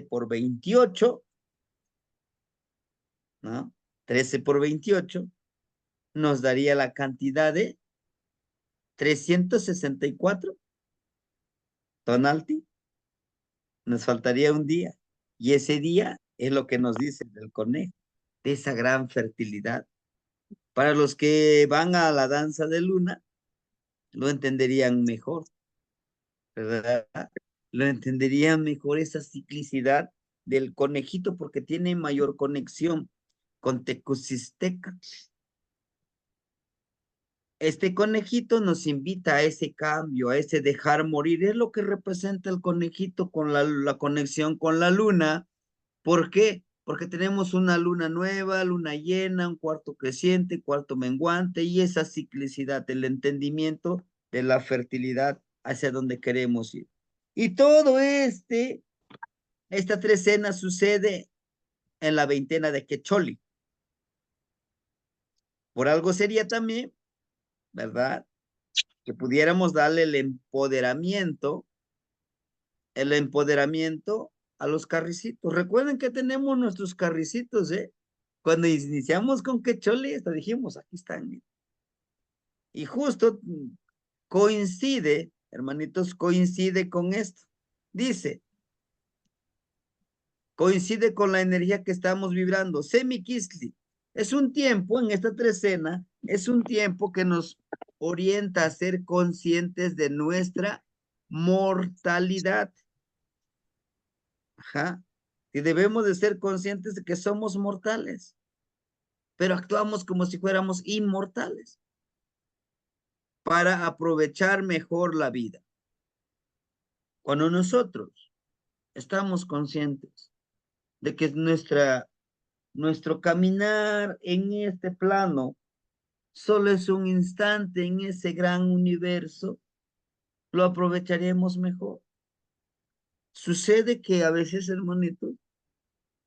por 28, ¿no? 13 por 28 nos daría la cantidad de 364 tonalti. Nos faltaría un día. Y ese día es lo que nos dice del conejo, de esa gran fertilidad. Para los que van a la danza de luna, lo entenderían mejor, ¿verdad? Lo entenderían mejor esa ciclicidad del conejito porque tiene mayor conexión con Tecusisteca. Este conejito nos invita a ese cambio, a ese dejar morir. Es lo que representa el conejito con la conexión con la luna. ¿Por qué? Porque tenemos una luna nueva, luna llena, un cuarto creciente, cuarto menguante y esa ciclicidad, el entendimiento de la fertilidad hacia donde queremos ir. Y todo esta trecena sucede en la veintena de Quecholi. Por algo sería también, ¿verdad? Que pudiéramos darle el empoderamiento a los carricitos. Recuerden que tenemos nuestros carricitos, ¿eh? Cuando iniciamos con Quecholi, hasta dijimos, aquí están. Y justo coincide, hermanitos, coincide con esto. Dice, coincide con la energía que estamos vibrando. Semiquistli es un tiempo, en esta trecena, es un tiempo que nos orienta a ser conscientes de nuestra mortalidad. Ajá. Y debemos de ser conscientes de que somos mortales, pero actuamos como si fuéramos inmortales para aprovechar mejor la vida. Cuando nosotros estamos conscientes de que nuestro caminar en este plano solo es un instante en ese gran universo, lo aprovecharemos mejor. Sucede que a veces, hermanito,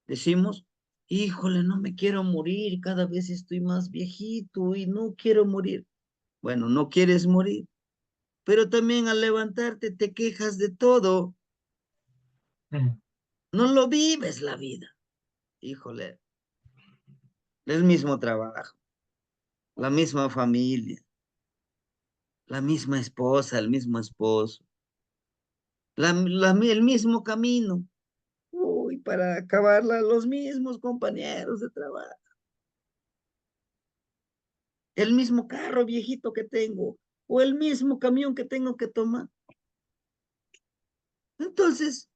decimos, híjole, no me quiero morir, cada vez estoy más viejito y no quiero morir. Bueno, no quieres morir, pero también al levantarte te quejas de todo. No lo vives la vida. Híjole, el mismo trabajo, la misma familia, la misma esposa, el mismo esposo, el mismo camino. Uy, para acabarla, los mismos compañeros de trabajo. El mismo carro viejito que tengo, o el mismo camión que tengo que tomar. Entonces,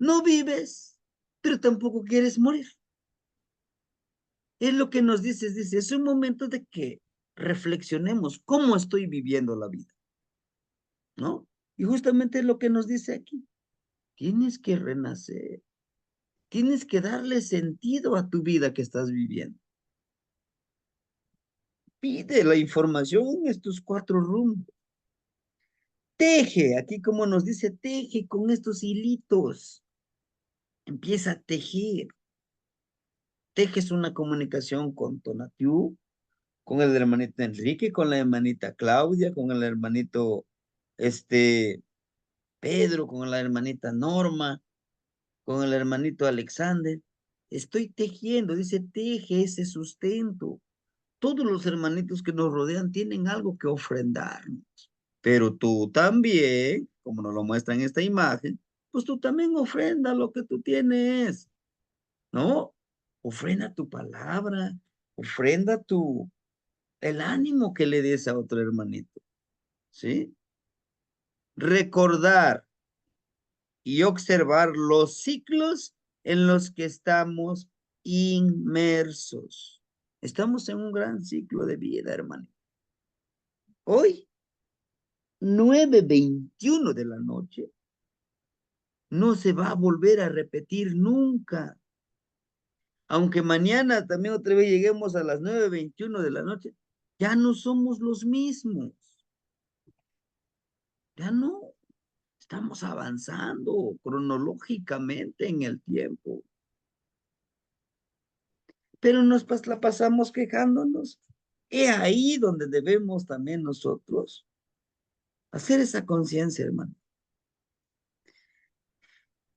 no vives, pero tampoco quieres morir. Es lo que nos dice, es un momento de que reflexionemos cómo estoy viviendo la vida, ¿no? Y justamente es lo que nos dice aquí. Tienes que renacer, tienes que darle sentido a tu vida que estás viviendo. Pide la información en estos 4 rumbos. Teje, aquí como nos dice, teje con estos hilitos. Empieza a tejer. Tejes una comunicación con Tonatiuh, con el hermanito Enrique, con la hermanita Claudia, con el hermanito Pedro, con la hermanita Norma, con el hermanito Alexander. Estoy tejiendo, dice, teje ese sustento. Todos los hermanitos que nos rodean tienen algo que ofrendarnos. Pero tú también, como nos lo muestra en esta imagen, pues tú también ofrenda lo que tú tienes, ¿no? Ofrenda tu palabra, ofrenda el ánimo que le des a otro hermanito, ¿sí? Recordar y observar los ciclos en los que estamos inmersos. Estamos en un gran ciclo de vida, hermanito. Hoy, 9:21 de la noche, no se va a volver a repetir nunca. Aunque mañana también otra vez lleguemos a las 9:21 de la noche, ya no somos los mismos. Ya no. Estamos avanzando cronológicamente en el tiempo. Pero la pasamos quejándonos. Es ahí donde debemos también nosotros hacer esa conciencia, hermano.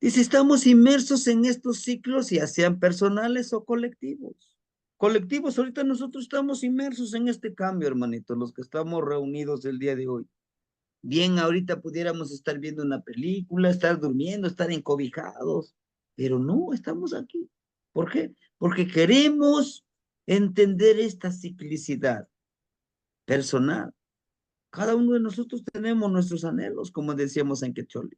Dice, estamos inmersos en estos ciclos, ya sean personales o colectivos. Colectivos, ahorita nosotros estamos inmersos en este cambio, hermanito, los que estamos reunidos el día de hoy. Bien, ahorita pudiéramos estar viendo una película, estar durmiendo, estar encobijados, pero no, estamos aquí. ¿Por qué? Porque queremos entender esta ciclicidad personal. Cada uno de nosotros tenemos nuestros anhelos, como decíamos en Quecholi,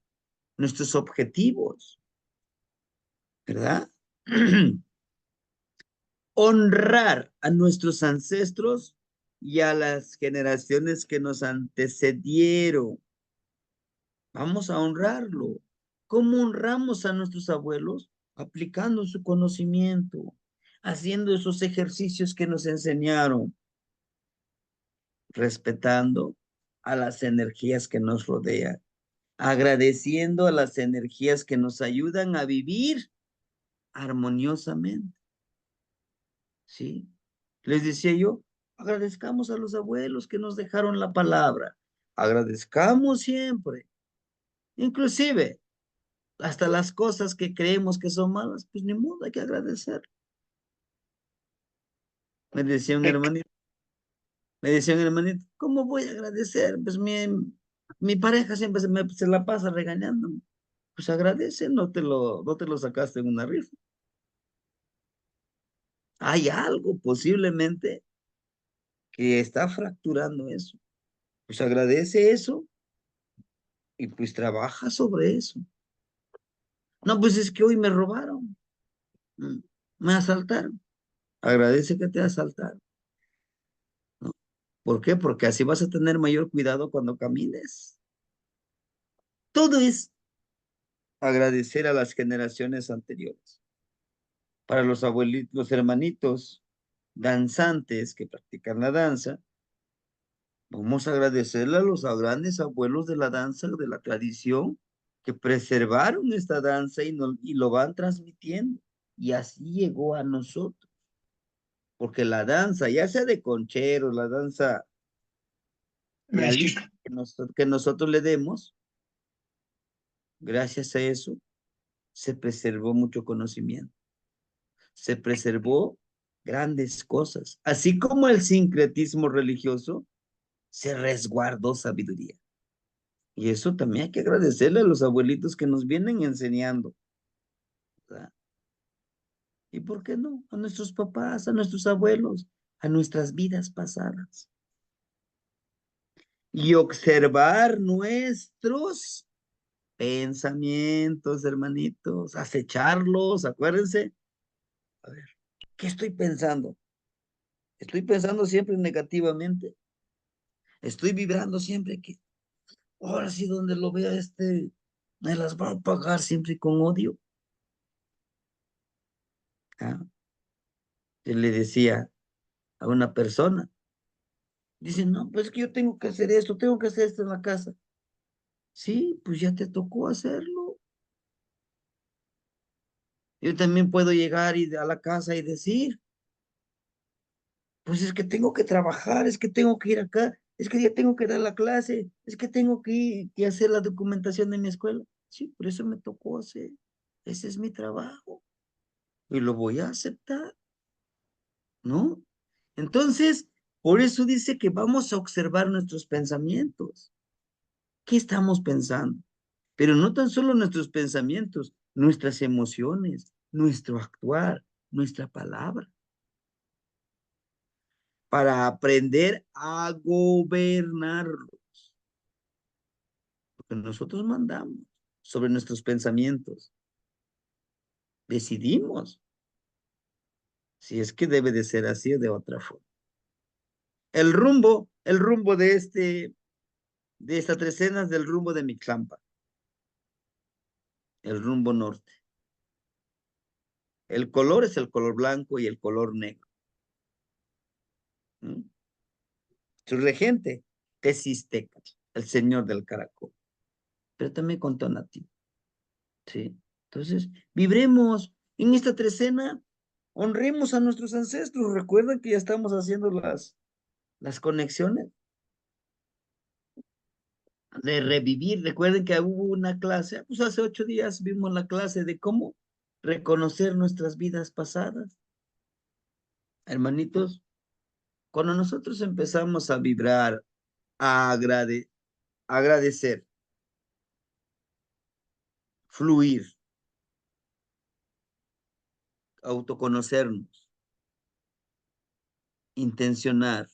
nuestros objetivos, ¿verdad? Honrar a nuestros ancestros y a las generaciones que nos antecedieron. Vamos a honrarlo. ¿Cómo honramos a nuestros abuelos? Aplicando su conocimiento, haciendo esos ejercicios que nos enseñaron, respetando a las energías que nos rodean, agradeciendo a las energías que nos ayudan a vivir armoniosamente. ¿Sí? Les decía yo, agradezcamos a los abuelos que nos dejaron la palabra. Agradezcamos siempre. Inclusive, hasta las cosas que creemos que son malas, pues ni modo, hay que agradecer. Me decía un hermanito, ¿cómo voy a agradecer? Pues mi pareja siempre se la pasa regañándome. Pues agradece, no te lo sacaste en una rifa. Hay algo posiblemente que está fracturando eso. Pues agradece eso y pues trabaja sobre eso. No, pues es que hoy me robaron, mm, me asaltaron. Agradece que te asaltaron, ¿no? ¿Por qué? Porque así vas a tener mayor cuidado cuando camines. Todo es agradecer a las generaciones anteriores. Para los abuelitos, los hermanitos danzantes que practican la danza, vamos a agradecerle a los grandes abuelos de la danza, de la tradición, que preservaron esta danza y lo van transmitiendo. Y así llegó a nosotros. Porque la danza, ya sea de conchero, la danza realista que nosotros le demos, gracias a eso se preservó mucho conocimiento, se preservó grandes cosas, así como el sincretismo religioso, se resguardó sabiduría. Y eso también hay que agradecerle a los abuelitos que nos vienen enseñando, ¿verdad? ¿Y por qué no? A nuestros papás, a nuestros abuelos, a nuestras vidas pasadas. Y observar nuestros pensamientos, hermanitos, acecharlos, acuérdense. A ver, ¿qué estoy pensando? Estoy pensando siempre negativamente. Estoy vibrando siempre que, ahora sí, donde lo vea me las va a pagar siempre con odio. ¿Ah? Yo le decía a una persona, dice, no, pues que yo tengo que hacer esto en la casa. Sí, pues ya te tocó hacerlo. Yo también puedo llegar a la casa y decir, pues es que tengo que trabajar, es que tengo que ir acá, es que ya tengo que dar la clase, es que tengo que hacer la documentación de mi escuela. Sí, por eso me tocó hacer. Ese es mi trabajo y lo voy a aceptar, ¿no? Entonces, por eso dice que vamos a observar nuestros pensamientos. ¿Qué estamos pensando? Pero no tan solo nuestros pensamientos, nuestras emociones, nuestro actuar, nuestra palabra, para aprender a gobernarlo. Porque nosotros mandamos sobre nuestros pensamientos. Decidimos si es que debe de ser así o de otra forma. El rumbo de esta trecena es del rumbo de Mixlampa, el rumbo norte. El color es el color blanco y el color negro. ¿Mm? Su regente, Tezistecatl, el señor del caracol, pero también con tonativo. ¿Sí? Entonces, vibremos en esta trecena, honremos a nuestros ancestros. Recuerden que ya estamos haciendo las conexiones de revivir. Recuerden que hubo una clase, pues hace 8 días vimos la clase de cómo reconocer nuestras vidas pasadas. Hermanitos, cuando nosotros empezamos a vibrar, a agradecer, fluir, autoconocernos, intencionar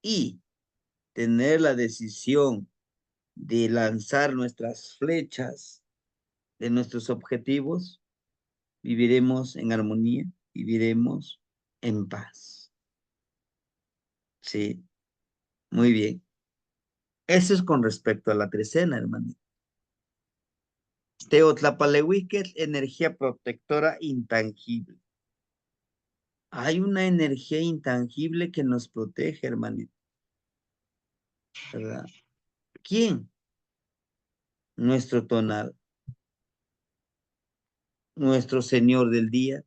y tener la decisión de lanzar nuestras flechas de nuestros objetivos, viviremos en armonía, viviremos en paz. Sí, muy bien. Eso es con respecto a la trecena, hermanito. Teotlapalehuiquetl, energía protectora intangible. Hay una energía intangible que nos protege, hermanito, ¿verdad? ¿Quién? Nuestro tonal, nuestro señor del día,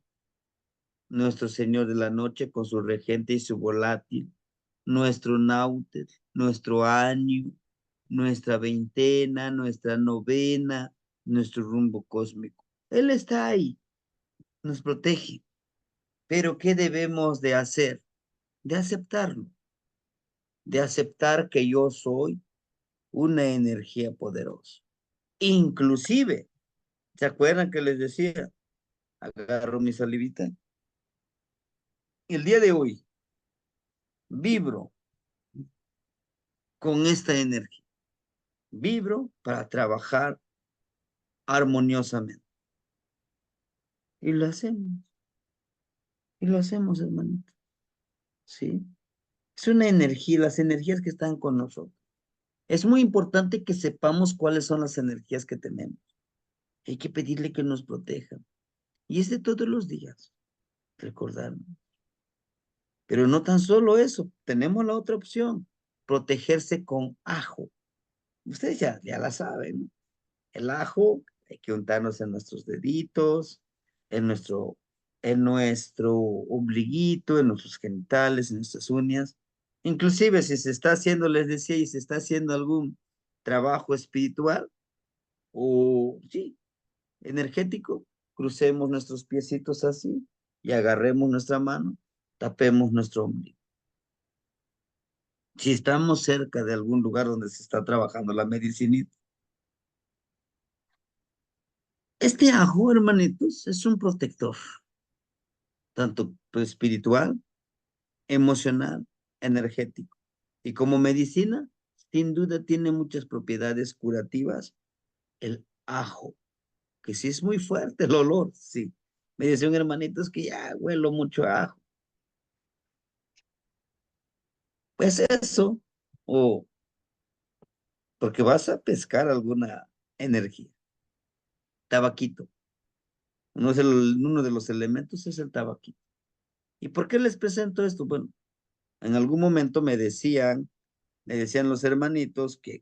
nuestro señor de la noche con su regente y su volátil, nuestro náuter, nuestro año, nuestra veintena, nuestra novena, nuestro rumbo cósmico. Él está ahí, nos protege. Pero ¿qué debemos de hacer? De aceptarlo, de aceptar que yo soy una energía poderosa. Inclusive, ¿se acuerdan que les decía? Agarro mi salivita. El día de hoy vibro con esta energía. Vibro para trabajar armoniosamente. Y lo hacemos. Y lo hacemos, hermanito. ¿Sí? Es una energía, las energías que están con nosotros. Es muy importante que sepamos cuáles son las energías que tenemos. Hay que pedirle que nos proteja. Y es de todos los días, recordarnos. Pero no tan solo eso, tenemos la otra opción, protegerse con ajo. Ustedes ya la saben, ¿no? El ajo hay que untarnos en nuestros deditos, en nuestro ombliguito, en nuestros genitales, en nuestras uñas. Inclusive si se está haciendo, les decía, y se está haciendo algún trabajo espiritual o, sí, energético, crucemos nuestros piecitos así y agarremos nuestra mano, tapemos nuestro ombligo. Si estamos cerca de algún lugar donde se está trabajando la medicinita, este ajo, hermanitos, es un protector, tanto pues, espiritual, emocional, energético. Y como medicina, sin duda tiene muchas propiedades curativas. El ajo, que sí es muy fuerte el olor, sí. Me decía un hermanito, es que ya huelo mucho a ajo. Pues eso, o porque vas a pescar alguna energía. Tabaquito. Uno de los elementos es el tabaquito. ¿Y por qué les presento esto? Bueno, en algún momento me decían los hermanitos que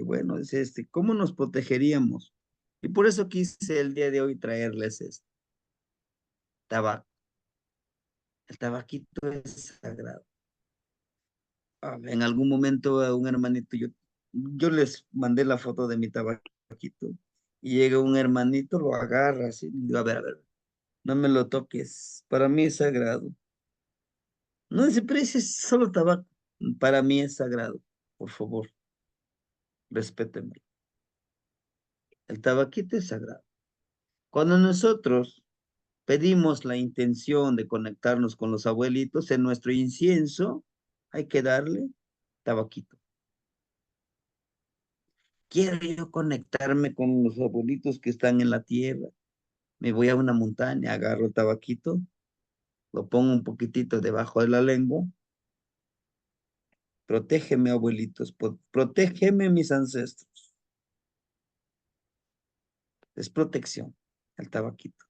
bueno, es ¿cómo nos protegeríamos? Y por eso quise el día de hoy traerles este tabaco. El tabaquito es sagrado. En algún momento a un hermanito, yo les mandé la foto de mi tabaquito y llega un hermanito, lo agarra así, y digo, a ver, no me lo toques, para mí es sagrado. No dice, pero ese es solo tabaco, para mí es sagrado, por favor, respétenme. El tabaquito es sagrado. Cuando nosotros pedimos la intención de conectarnos con los abuelitos, en nuestro incienso hay que darle tabaquito. Quiero yo conectarme con los abuelitos que están en la tierra. Me voy a una montaña, agarro el tabaquito, lo pongo un poquitito debajo de la lengua. Protégeme, abuelitos, protégeme, mis ancestros. Es protección, el tabaquito,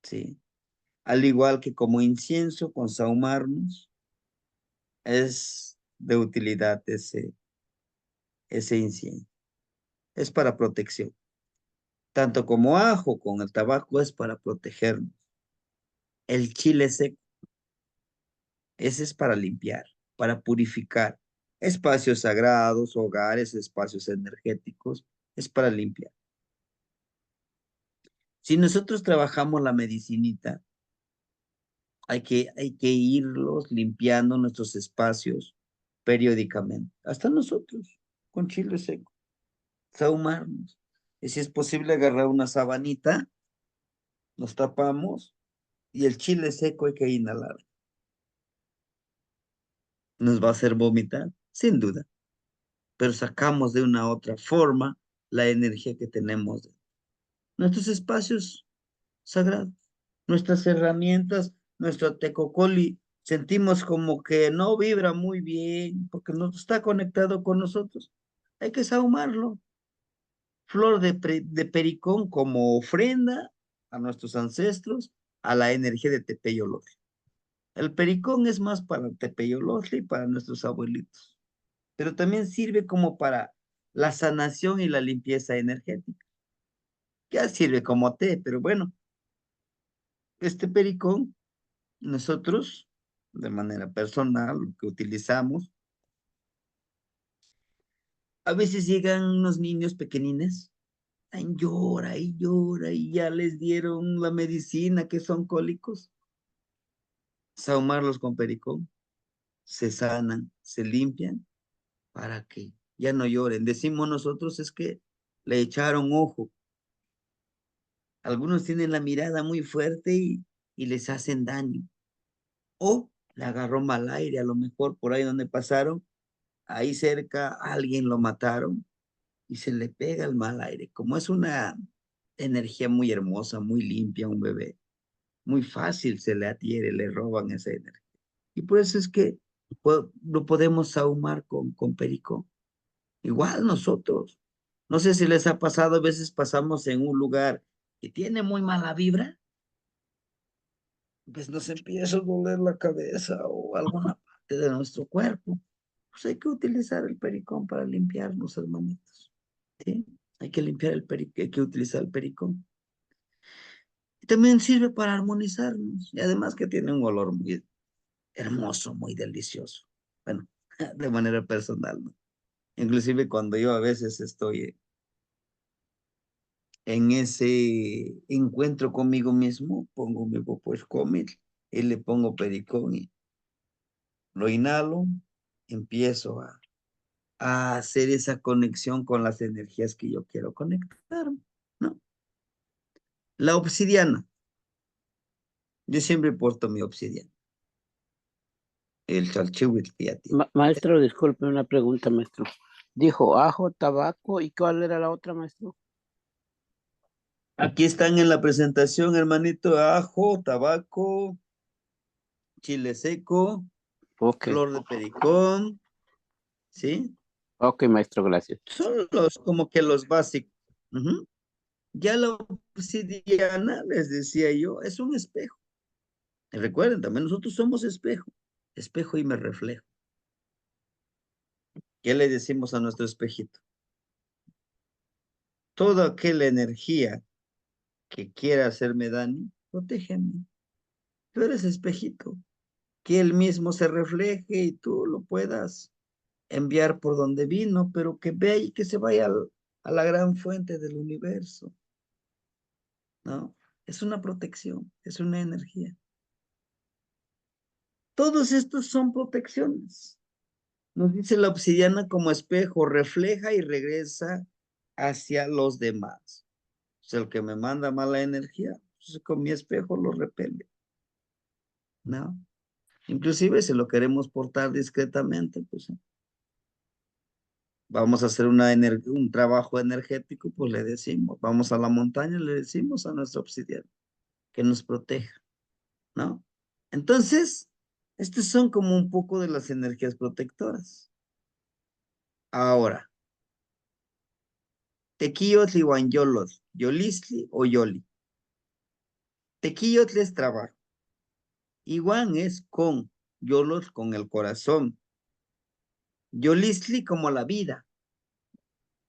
¿sí? Al igual que como incienso con saumarnos, es de utilidad ese incienso. Es para protección. Tanto como ajo con el tabaco es para protegernos. El chile seco, ese es para limpiar, para purificar. Espacios sagrados, hogares, espacios energéticos, es para limpiar. Si nosotros trabajamos la medicinita, hay que irlos limpiando nuestros espacios periódicamente. Hasta nosotros, con chile seco, sahumarnos. Y si es posible agarrar una sabanita, nos tapamos y el chile seco hay que inhalar. ¿Nos va a hacer vomitar? Sin duda, pero sacamos de una u otra forma la energía que tenemos de nuestros espacios sagrados, nuestras herramientas, nuestro tecocoli. Sentimos como que no vibra muy bien porque no está conectado con nosotros. Hay que saumarlo. Flor de pericón como ofrenda a nuestros ancestros, a la energía de Tepeyolotl. El pericón es más para Tepeyolotl y para nuestros abuelitos, pero también sirve como para la sanación y la limpieza energética. Ya sirve como té, pero bueno, este pericón, nosotros, de manera personal, lo que utilizamos, a veces llegan unos niños pequeñines, y llora, y ya les dieron la medicina que son cólicos. Sahumarlos con pericón, se sanan, se limpian, para que ya no lloren. Decimos nosotros es que le echaron ojo. Algunos tienen la mirada muy fuerte y les hacen daño. O le agarró mal aire, a lo mejor por ahí donde pasaron, ahí cerca alguien lo mataron y se le pega el mal aire. Como es una energía muy hermosa, muy limpia, un bebé, muy fácil se le adhiere, le roban esa energía. Y por eso es que lo podemos ahumar con pericón. Igual nosotros. No sé si les ha pasado, a veces pasamos en un lugar que tiene muy mala vibra, pues nos empieza a doler la cabeza o alguna parte de nuestro cuerpo. Pues hay que utilizar el pericón para limpiarnos, hermanitos. ¿Sí? Hay que limpiar el pericón, hay que utilizar el pericón. Y también sirve para armonizarnos. Y además que tiene un olor muy hermoso, muy delicioso. Bueno, de manera personal, ¿no? Inclusive cuando yo a veces estoy en ese encuentro conmigo mismo, pongo mi pues cómic y le pongo pericón y lo inhalo, empiezo a hacer esa conexión con las energías que yo quiero conectar, ¿no? La obsidiana, yo siempre porto mi obsidiana, el chalchihuitl que ya tiene. Maestro, disculpe una pregunta, maestro. Dijo ajo, tabaco, ¿y cuál era la otra, maestro? Aquí están en la presentación, hermanito, ajo, tabaco, chile seco, Ok, flor de pericón, ¿sí? ok, maestro, gracias. Son como que los básicos. Ujú. Ya la obsidiana, les decía yo, es un espejo. Y recuerden, también nosotros somos espejo. Espejo y me reflejo. ¿Qué le decimos a nuestro espejito? Toda aquella energía que quiera hacerme daño, protégeme. Tú eres espejito. Que él mismo se refleje y tú lo puedas enviar por donde vino, pero que vea y que se vaya a la gran fuente del universo, ¿no? Es una protección, es una energía. Todos estos son protecciones. Nos dice la obsidiana como espejo, refleja y regresa hacia los demás. O sea, el que me manda mala energía, pues con mi espejo lo repele, ¿no? Inclusive si lo queremos portar discretamente, pues vamos a hacer un trabajo energético, pues le decimos, vamos a la montaña, le decimos a nuestra obsidiana que nos proteja, ¿no? Entonces, estos son como un poco de las energías protectoras. Ahora, tequiyotl y guanyolotl, yolistli o yoli. Tequiyotl es trabajo. Igual es con, yolotl con el corazón. Yolistli como la vida.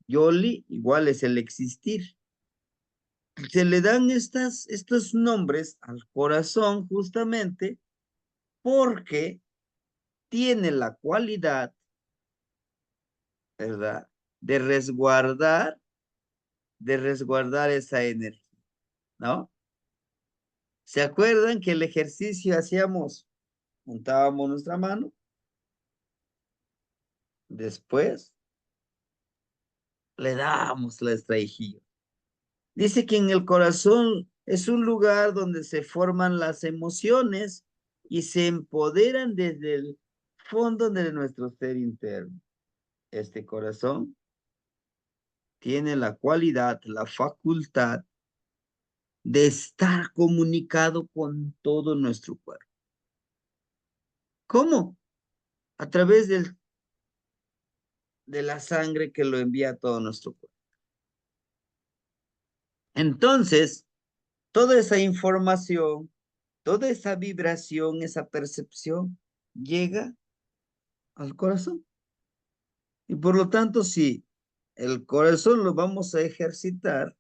Yoli igual es el existir. Se le dan estos nombres al corazón justamente porque tiene la cualidad, ¿verdad? De resguardar esa energía, ¿no? ¿Se acuerdan que el ejercicio hacíamos? Juntábamos nuestra mano, después le dábamos la estrellilla. Dice que en el corazón es un lugar donde se forman las emociones y se empoderan desde el fondo de nuestro ser interno. Este corazón tiene la cualidad, la facultad de estar comunicado con todo nuestro cuerpo. ¿Cómo? A través de la sangre que lo envía a todo nuestro cuerpo. Entonces, toda esa información, toda esa vibración, esa percepción, llega al corazón. Y por lo tanto, si el corazón lo vamos a ejercitar,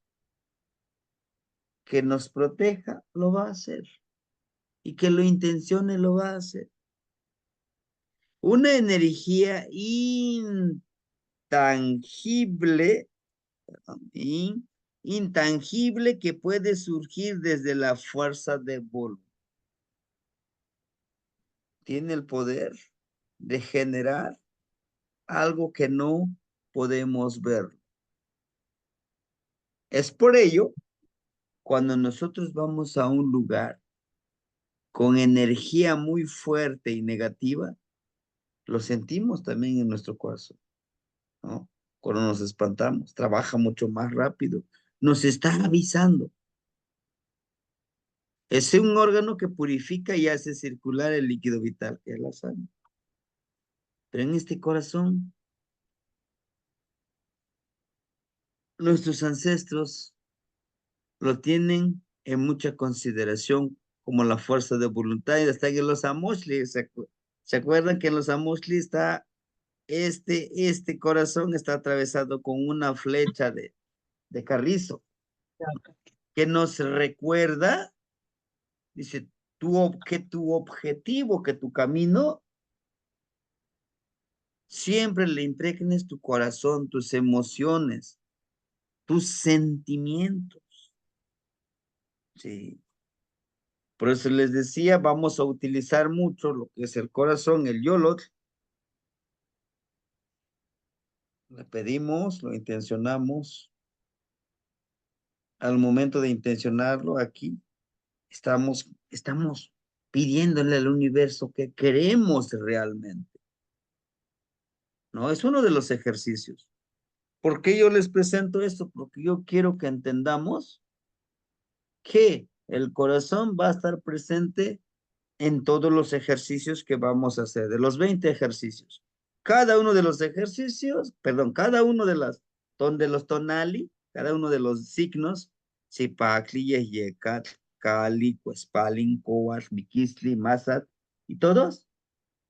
que nos proteja, lo va a hacer. Y que lo intencione, lo va a hacer. Una energía intangible, intangible que puede surgir desde la fuerza de voluntad. Tiene el poder de generar algo que no podemos ver. Es por ello, cuando nosotros vamos a un lugar con energía muy fuerte y negativa, lo sentimos también en nuestro corazón, ¿no? Cuando nos espantamos, trabaja mucho más rápido, nos está avisando. Es un órgano que purifica y hace circular el líquido vital, que es la sangre. Pero en este corazón, nuestros ancestros lo tienen en mucha consideración como la fuerza de voluntad y hasta en los Amoshli. ¿Se acuerdan que en los Amoshli está este corazón está atravesado con una flecha de carrizo que nos recuerda, dice, que tu objetivo, que tu camino, siempre le impregnes tu corazón, tus emociones, tus sentimientos. Sí. Por eso les decía, vamos a utilizar mucho lo que es el corazón, el yolot. Le pedimos, lo intencionamos. Al momento de intencionarlo aquí, estamos pidiéndole al universo que queremos realmente. ¿No? Es uno de los ejercicios. ¿Por qué yo les presento esto? Porque yo quiero que entendamos que el corazón va a estar presente en todos los ejercicios que vamos a hacer, de los 20 ejercicios. Cada uno de los ejercicios, perdón, cada uno de donde los tonali, cada uno de los signos, Zipacli, Yeyecat, Cali, Cuespalin, Coas, Miquisli, Mazat, y todos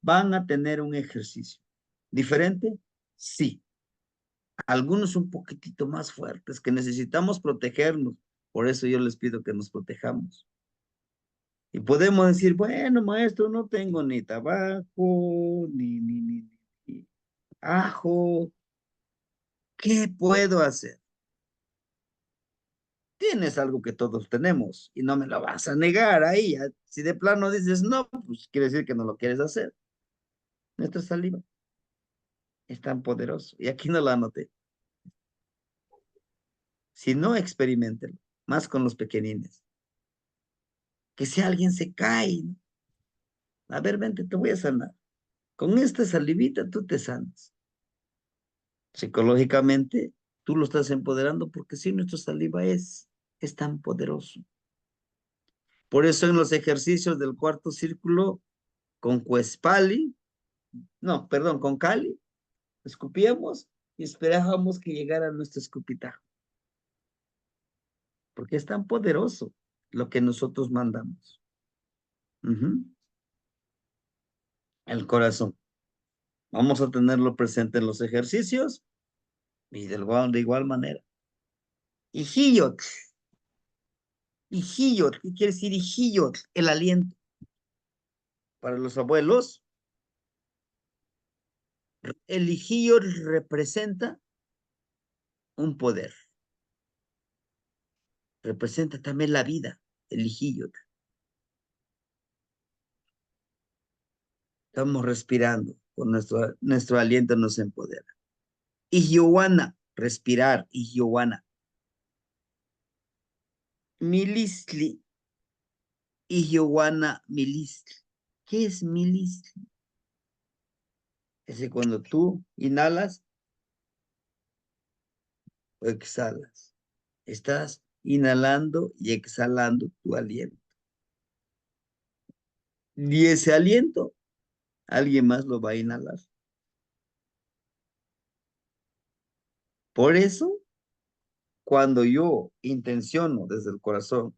van a tener un ejercicio. ¿Diferente? Sí. Algunos un poquitito más fuertes, que necesitamos protegernos. Por eso yo les pido que nos protejamos. Y podemos decir, bueno, maestro, no tengo ni tabaco, ni ajo. ¿Qué puedo hacer? Tienes algo que todos tenemos y no me lo vas a negar ahí. Si de plano dices no, pues quiere decir que no lo quieres hacer. Nuestra saliva es tan poderoso. Y aquí no la anoté. Si no, experimentenlo. Más con los pequeñines. Que si alguien se cae, ¿no? A ver, vente, te voy a sanar. Con esta salivita tú te sanas. Psicológicamente, tú lo estás empoderando porque si nuestra saliva es tan poderoso. Por eso en los ejercicios del cuarto círculo, con Cuespali, no, perdón, con Cali, escupíamos y esperábamos que llegara nuestro escupitajo. Porque es tan poderoso lo que nosotros mandamos. El corazón. Vamos a tenerlo presente en los ejercicios y de igual manera. Ijillot. Ijillot. ¿Qué quiere decir ijillot? El aliento. Para los abuelos, el ijillot representa un poder. Representa también la vida, el ijillot. Estamos respirando, con nuestro aliento nos empodera. Iyowana, respirar, Iyowana. Milistli, Iyowana milistli. ¿Qué es milistli? Es que cuando tú inhalas o exhalas, estás inhalando y exhalando tu aliento. Y ese aliento, alguien más lo va a inhalar. Por eso, cuando yo intenciono desde el corazón,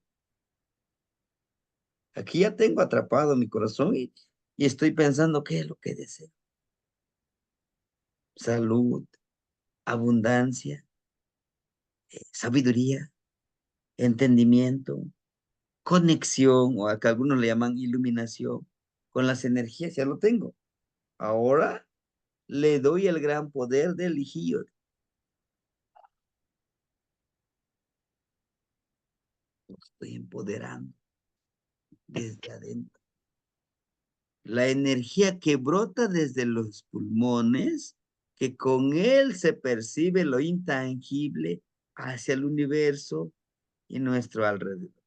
aquí ya tengo atrapado mi corazón y estoy pensando qué es lo que deseo. Salud, abundancia, sabiduría, entendimiento, conexión, o acá algunos le llaman iluminación, con las energías, ya lo tengo. Ahora le doy el gran poder del Ijillot. Lo estoy empoderando desde adentro. La energía que brota desde los pulmones, que con él se percibe lo intangible, hacia el universo y nuestro alrededor.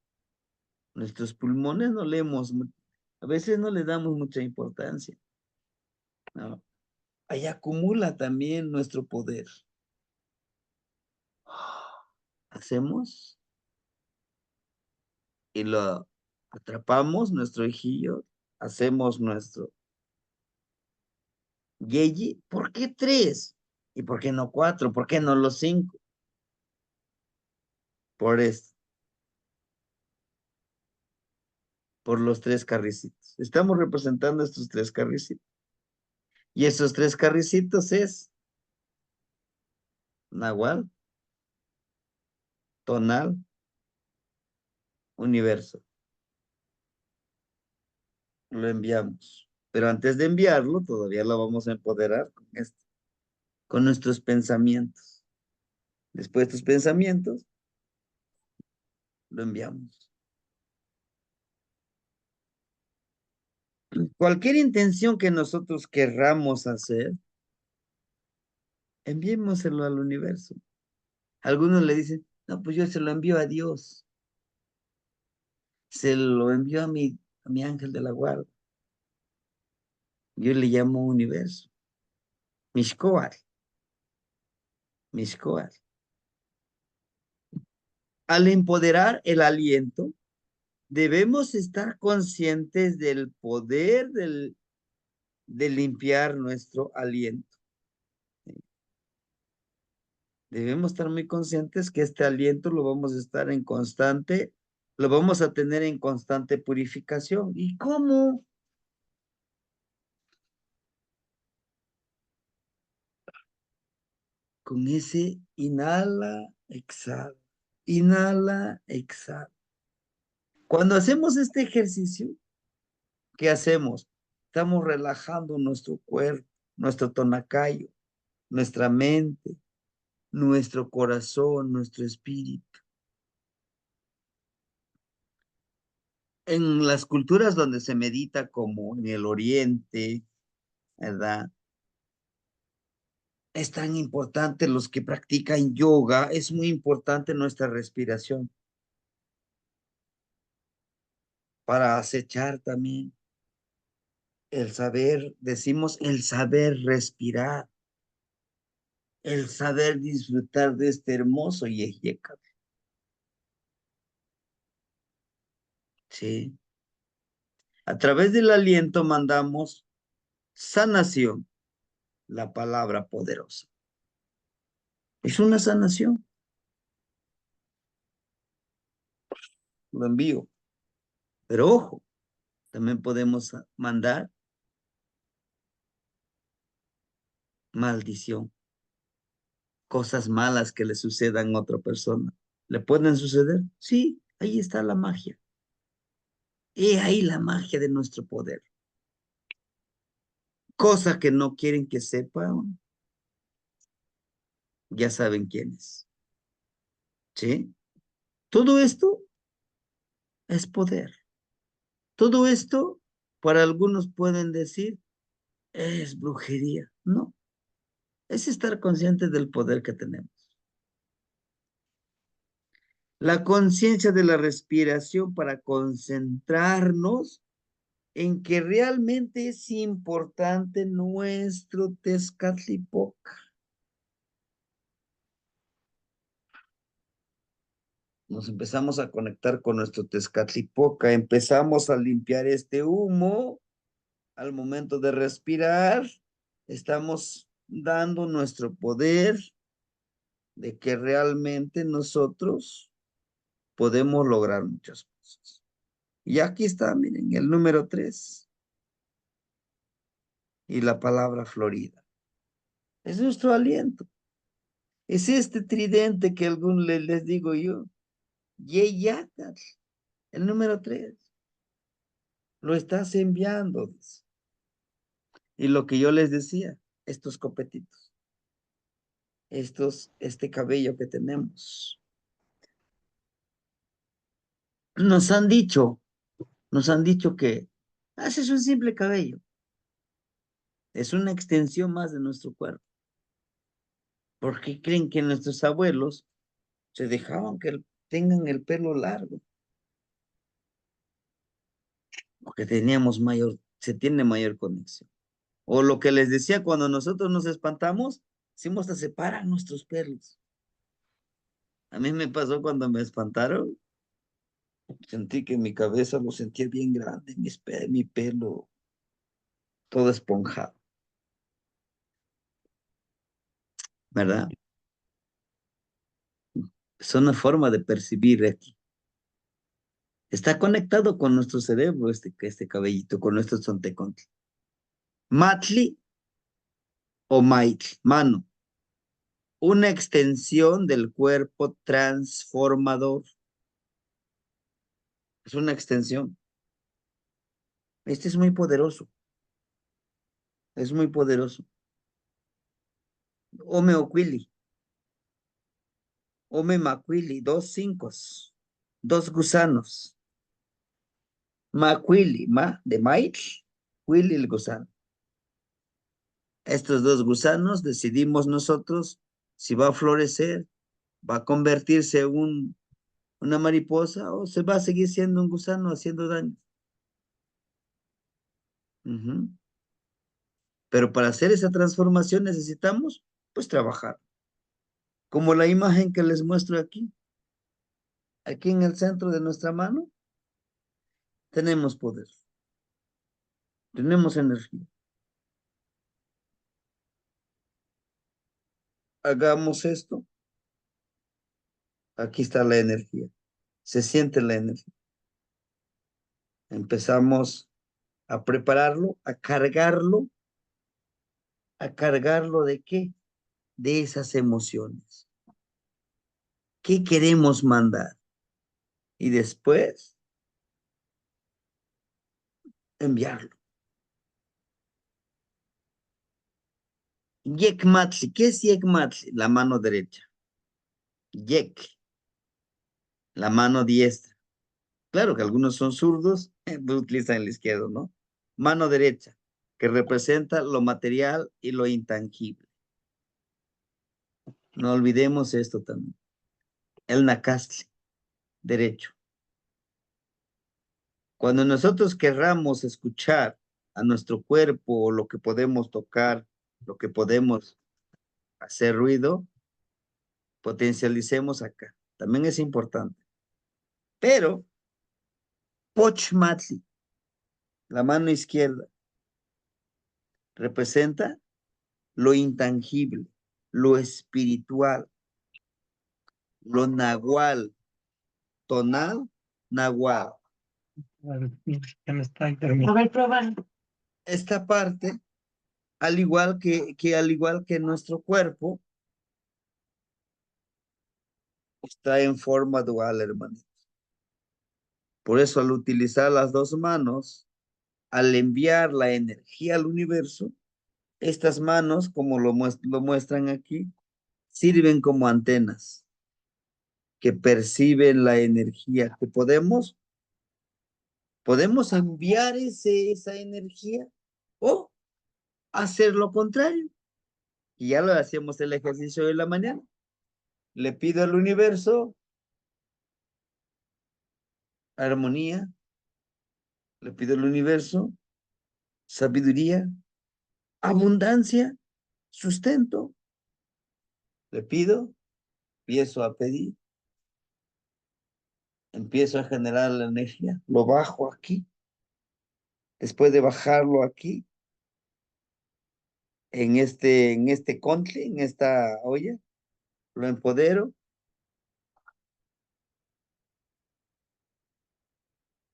Nuestros pulmones no leemos, a veces no le damos mucha importancia, ¿no? Ahí acumula también nuestro poder. Hacemos y lo atrapamos, nuestro hijillo, hacemos nuestro yeyi. ¿Por qué 3? ¿Y por qué no 4? ¿Por qué no los 5? Por esto. Por los 3 carricitos. Estamos representando estos 3 carricitos. Y esos 3 carricitos es Nahual, Tonal, Universo. Lo enviamos. Pero antes de enviarlo, todavía lo vamos a empoderar con esto, con nuestros pensamientos. Después de estos pensamientos, lo enviamos. Cualquier intención que nosotros querramos hacer, enviémoselo al universo. Algunos le dicen, no, pues yo se lo envío a Dios. Se lo envío a mi ángel de la guarda. Yo le llamo universo. Mishkoal. Mishkoal. Al empoderar el aliento, debemos estar conscientes del poder de limpiar nuestro aliento. Debemos estar muy conscientes que este aliento lo vamos a estar en constante, lo vamos a tener en constante purificación. ¿Y cómo? Con ese inhala, exhala, inhala, exhala. Cuando hacemos este ejercicio, ¿qué hacemos? Estamos relajando nuestro cuerpo, nuestro tonacayo, nuestra mente, nuestro corazón, nuestro espíritu. En las culturas donde se medita, como en el Oriente, ¿verdad? Es tan importante los que practican yoga, es muy importante nuestra respiración para acechar también el saber, decimos el saber respirar, el saber disfrutar de este hermoso yeyeka. Sí. A través del aliento mandamos sanación, la palabra poderosa. Es una sanación. Lo envío. Pero ojo, también podemos mandar maldición, cosas malas que le sucedan a otra persona. ¿Le pueden suceder? Sí, ahí está la magia. He ahí la magia de nuestro poder. Cosa que no quieren que sepan, ya saben quién es. ¿Sí? Todo esto es poder. Todo esto, para algunos pueden decir, es brujería. No, es estar conscientes del poder que tenemos. La conciencia de la respiración para concentrarnos en que realmente es importante nuestro Tezcatlipoca. Nos empezamos a conectar con nuestro Tezcatlipoca, empezamos a limpiar este humo al momento de respirar, estamos dando nuestro poder de que realmente nosotros podemos lograr muchas cosas. Y aquí está, miren, el número 3 y la palabra Florida. Es nuestro aliento. Es este tridente que algún les digo yo. Yeyatal, el número 3. Lo estás enviando. Dice. Y lo que yo les decía, estos copetitos. Este cabello que tenemos. Nos han dicho que es un simple cabello. Es una extensión más de nuestro cuerpo. Porque creen que nuestros abuelos Se dejaban que tengan el pelo largo. Porque se tiene mayor conexión. O lo que les decía, cuando nosotros nos espantamos, hicimos hasta separan nuestros pelos. A mí me pasó cuando me espantaron, sentí que mi cabeza lo sentía bien grande, mi pelo todo esponjado, ¿verdad? Es una forma de percibir aquí. Está conectado con nuestro cerebro, este cabellito, con nuestro tzontecontli. Matli o maitl, mano. Una extensión del cuerpo transformador. Es una extensión. Este es muy poderoso. Es muy poderoso. Ome oquili. Ome maquili. 2 5. 2 gusanos. Maquili. Ma de maitl. Quili el gusano. Estos 2 gusanos decidimos nosotros si va a florecer, va a convertirse en una mariposa o se va a seguir siendo un gusano haciendo daño. Pero para hacer esa transformación necesitamos, pues, trabajar. Como la imagen que les muestro aquí. Aquí en el centro de nuestra mano tenemos poder. Tenemos energía. Hagamos esto. Aquí está la energía. Se siente la energía. Empezamos a prepararlo, a cargarlo. ¿A cargarlo de qué? De esas emociones. ¿Qué queremos mandar? Y después enviarlo. Yekmatli. ¿Qué es Yekmatli? La mano derecha. Yek. La mano diestra. Claro que algunos son zurdos, utilizan el izquierdo, ¿no? Mano derecha, que representa lo material y lo intangible. No olvidemos esto también. El nakastli, derecho. Cuando nosotros querramos escuchar a nuestro cuerpo o lo que podemos tocar, lo que podemos hacer ruido, potencialicemos acá. También es importante. Pero, pochmatli, la mano izquierda, representa lo intangible, lo espiritual, lo nahual, tonal, nahual. A ver, pruébalo. Esta parte, al igual que nuestro cuerpo, está en forma dual, hermanos. Por eso, al utilizar las 2 manos, al enviar la energía al universo, estas manos, como lo muestran aquí, sirven como antenas que perciben la energía que podemos enviar esa energía o hacer lo contrario. Y ya lo hacemos el ejercicio de la mañana. Le pido al universo armonía, le pido al universo sabiduría, abundancia, sustento. Le pido, empiezo a pedir, empiezo a generar la energía, lo bajo aquí. Después de bajarlo aquí, en este contli, en esta olla, lo empodero.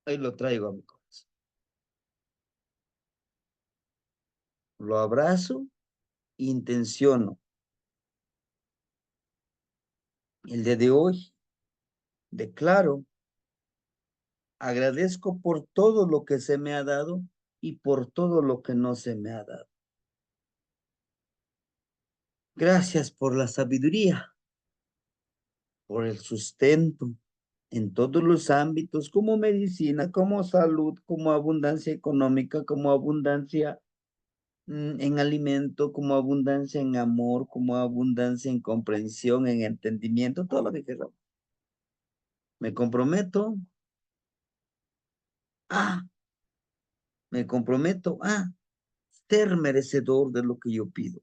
Ahí lo traigo a mi corazón. Lo abrazo, intenciono. El día de hoy, declaro, agradezco por todo lo que se me ha dado y por todo lo que no se me ha dado. Gracias por la sabiduría, por el sustento en todos los ámbitos, como medicina, como salud, como abundancia económica, como abundancia en alimento, como abundancia en amor, como abundancia en comprensión, en entendimiento, todo lo que queramos. Me comprometo a, me comprometo a ser merecedor de lo que yo pido.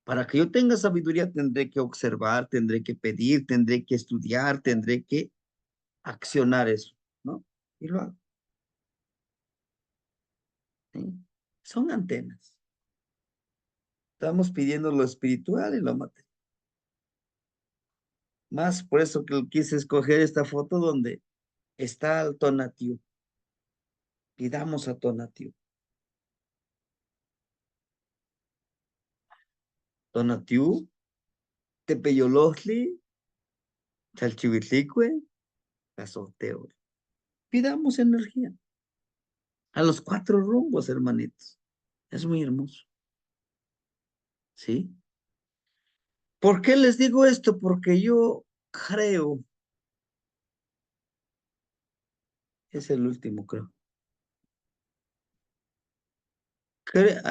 Para que yo tenga sabiduría tendré que observar, tendré que pedir, tendré que estudiar, tendré que accionar eso, ¿no? Y lo hago. ¿Sí? Son antenas. Estamos pidiendo lo espiritual y lo material. Más por eso que quise escoger esta foto donde está el Tonatiuh. Pidamos a Tonatiuh. Tonatiuh, Tepeyolosli, Chalchihuitlicue, Casoteo. Pidamos energía. A los 4 rumbos, hermanitos. Es muy hermoso. ¿Sí? ¿Por qué les digo esto? Porque yo creo, es el último, creo.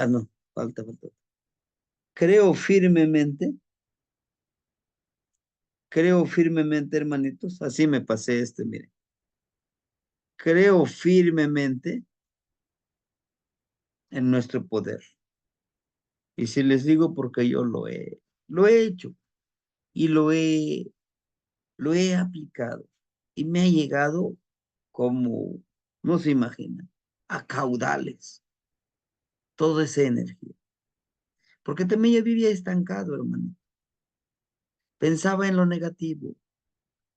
No, falta. Creo firmemente, hermanitos, así me pasé miren. Creo firmemente en nuestro poder. Y si les digo porque yo lo he hecho y lo he aplicado y me ha llegado como, no se imaginan, a caudales, toda esa energía. Porque también yo vivía estancado, hermano. Pensaba en lo negativo,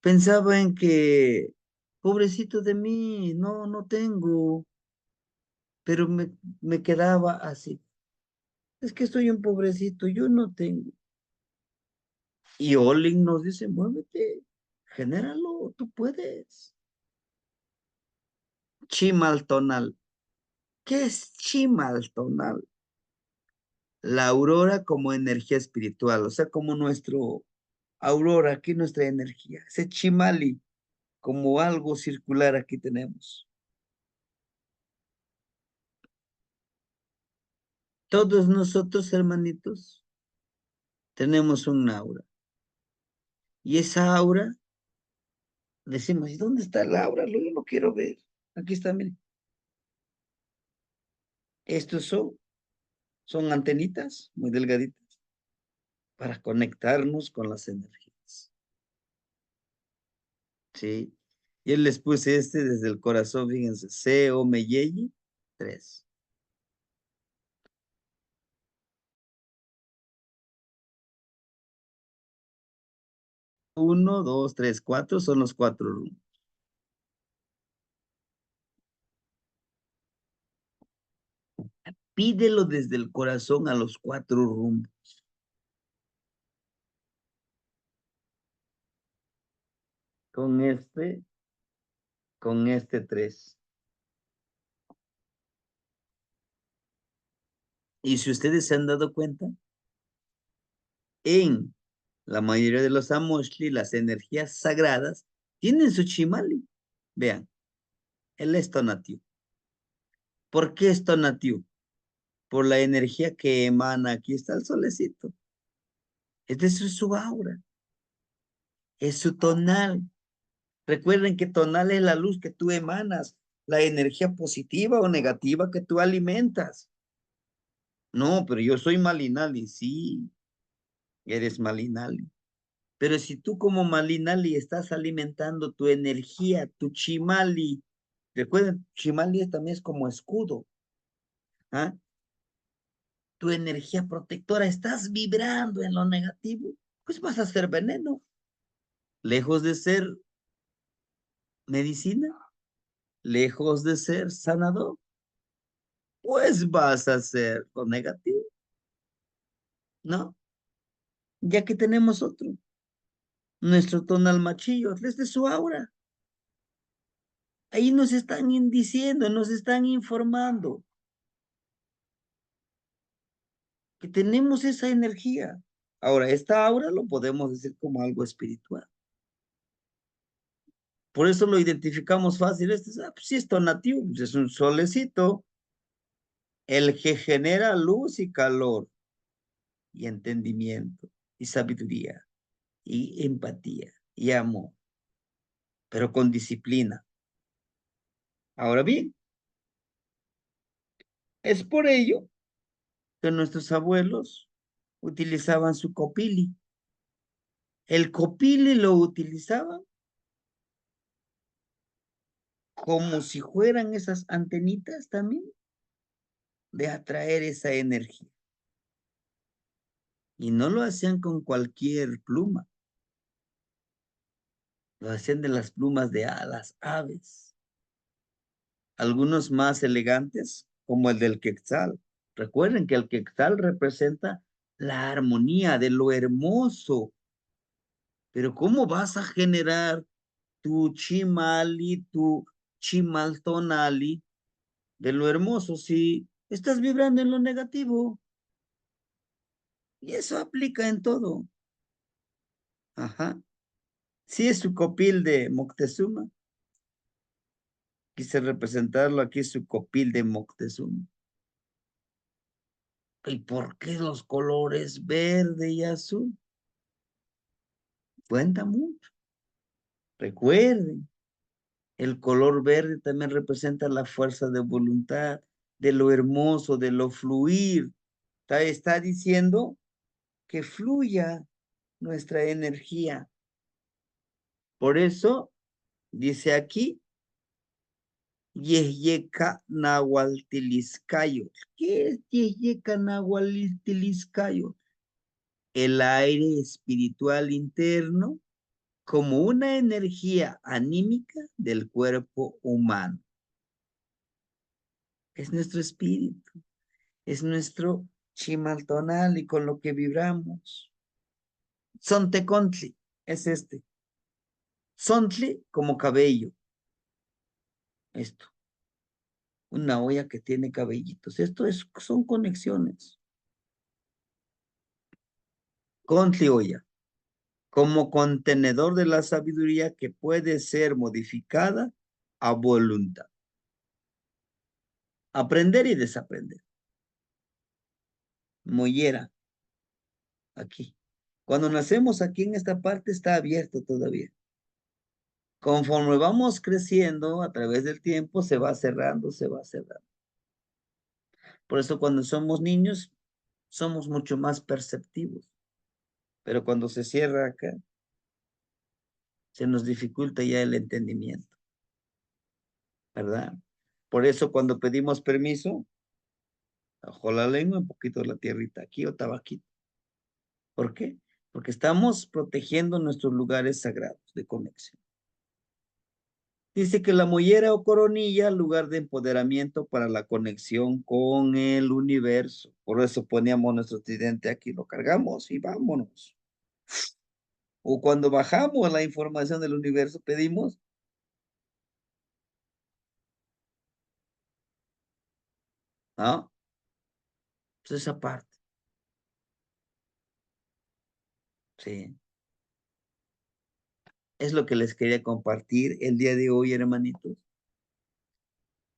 pensaba en que, pobrecito de mí, no tengo, pero me quedaba así. Es que soy un pobrecito, yo no tengo. Y Olin nos dice, muévete, genéralo, tú puedes. Chimaltonal. ¿Qué es chimaltonal? La aurora como energía espiritual, o sea, como nuestro aurora, aquí nuestra energía. Ese chimali, como algo circular aquí tenemos. Todos nosotros, hermanitos, tenemos un aura. Y esa aura, decimos, ¿y dónde está el aura? Yo lo quiero ver. Aquí está, miren. Estos son antenitas muy delgaditas para conectarnos con las energías. ¿Sí? Y él les puse desde el corazón, fíjense, C-O-M-Y 3. 1, 2, 3, 4 son los 4 rumbos. Pídelo desde el corazón a los 4 rumbos. Con este 3. Y si ustedes se han dado cuenta, en la mayoría de los amoshli, las energías sagradas tienen su chimali. Vean, él es Tonatiuh. ¿Por qué es Tonatiuh? Por la energía que emana. Aquí está el solecito. Este es su aura. Es su tonal. Recuerden que tonal es la luz que tú emanas, la energía positiva o negativa que tú alimentas. No, pero yo soy Malinali. Sí, eres Malinali. Pero si tú como Malinali estás alimentando tu energía, tu chimali, recuerden, chimali también es como escudo. ¿Ah? Tu energía protectora, estás vibrando en lo negativo, pues vas a ser veneno. Lejos de ser medicina, lejos de ser sanador, pues vas a ser lo negativo, ¿no? Ya que tenemos otro, nuestro tonal machillo, desde su aura. Ahí nos están diciendo, nos están informando que tenemos esa energía. Ahora, esta aura lo podemos decir como algo espiritual. Por eso lo identificamos fácil. Pues sí es tonatiuh, pues es un solecito. el que genera luz y calor, y entendimiento, y sabiduría, y empatía, y amor, pero con disciplina. Ahora bien, es por ello que nuestros abuelos utilizaban su copili. El copili lo utilizaban como si fueran esas antenitas también de atraer esa energía. Y no lo hacían con cualquier pluma. Lo hacían de las plumas de las aves. Algunos más elegantes, como el del quetzal. Recuerden que el quetzal representa la armonía de lo hermoso. Pero ¿cómo vas a generar tu chimali, tu chimaltonali de lo hermoso si estás vibrando en lo negativo? Y eso aplica en todo. Ajá. Si es su copil de Moctezuma, quise representarlo aquí, su copil de Moctezuma. ¿Y por qué los colores verde y azul? Cuenta mucho. Recuerden, el color verde también representa la fuerza de voluntad, de lo hermoso, de lo fluir. Está diciendo que fluya nuestra energía. Por eso dice aquí, Yehyeka Nahualtiliscayo. ¿Qué es Yehyeka Nahualtiliscayo? El aire espiritual interno como una energía anímica del cuerpo humano. Es nuestro espíritu, es nuestro chimaltonal y con lo que vibramos. Sontecontli es este. Sontli como cabello. Esto. Una olla que tiene cabellitos. Son conexiones. Contli olla. Como contenedor de la sabiduría que puede ser modificada a voluntad. Aprender y desaprender. Mollera. Aquí. Cuando nacemos aquí en esta parte está abierto todavía. Conforme vamos creciendo a través del tiempo, se va cerrando, se va cerrando. Por eso cuando somos niños, somos mucho más perceptivos. Pero cuando se cierra acá, se nos dificulta ya el entendimiento. ¿Verdad? Por eso cuando pedimos permiso, bajo la lengua, un poquito la tierrita aquí o tabaquito. ¿Por qué? Porque estamos protegiendo nuestros lugares sagrados de conexión. Dice que la mollera o coronilla, lugar de empoderamiento para la conexión con el universo. Por eso poníamos nuestro tridente aquí, lo cargamos y vámonos. O cuando bajamos la información del universo, pedimos. ¿Ah? Pues esa parte. Sí. Es lo que les quería compartir el día de hoy, hermanitos.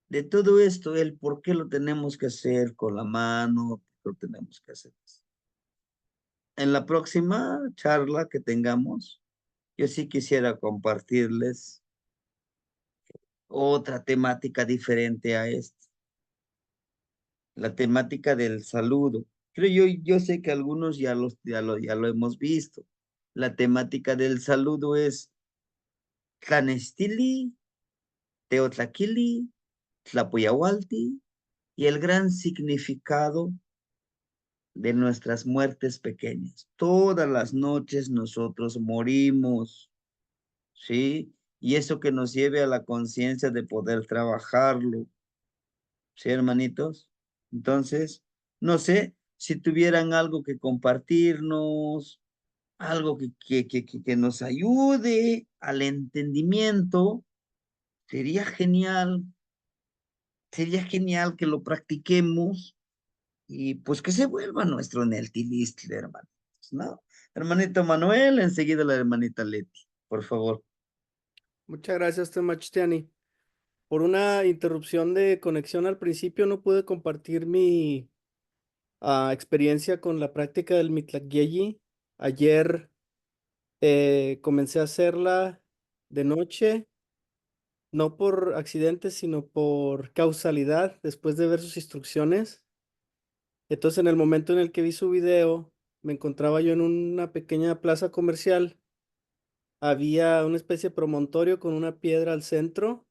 De todo esto, el por qué lo tenemos que hacer con la mano, por qué lo tenemos que hacer. En la próxima charla que tengamos, yo sí quisiera compartirles otra temática diferente a esta. La temática del saludo. Yo sé que algunos ya lo hemos visto. La temática del saludo es Tlanestili, Teotlaquili, Tlapoyahualti y el gran significado de nuestras muertes pequeñas. Todas las noches nosotros morimos, ¿sí? Y eso que nos lleve a la conciencia de poder trabajarlo, ¿sí, hermanitos? Entonces, no sé si tuvieran algo que compartirnos, algo que nos ayude al entendimiento, sería genial que lo practiquemos y pues que se vuelva nuestro Neltilistli, hermanitos, ¿no? Hermanito Manuel, enseguida la hermanita Leti, por favor. Muchas gracias, Temachtiani. Por una interrupción de conexión al principio no pude compartir mi experiencia con la práctica del Mitlacyeyi. Ayer comencé a hacerla de noche, no por accidente, sino por causalidad, después de ver sus instrucciones. Entonces, en el momento en el que vi su video, me encontraba yo en una pequeña plaza comercial. Había una especie de promontorio con una piedra al centro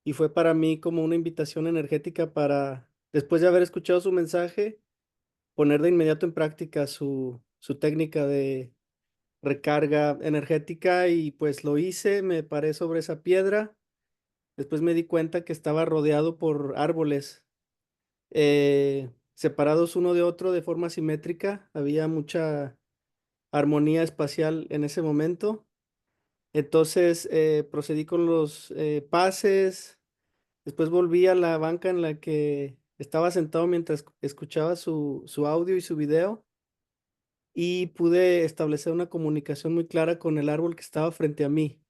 y fue para mí como una invitación energética para, después de haber escuchado su mensaje, poner de inmediato en práctica su técnica de recarga energética y pues lo hice, me paré sobre esa piedra. Después me di cuenta que estaba rodeado por árboles separados uno de otro de forma simétrica. Había mucha armonía espacial en ese momento. Entonces procedí con los pases. Después volví a la banca en la que estaba sentado mientras escuchaba su audio y su video y pude establecer una comunicación muy clara con el árbol que estaba frente a mí,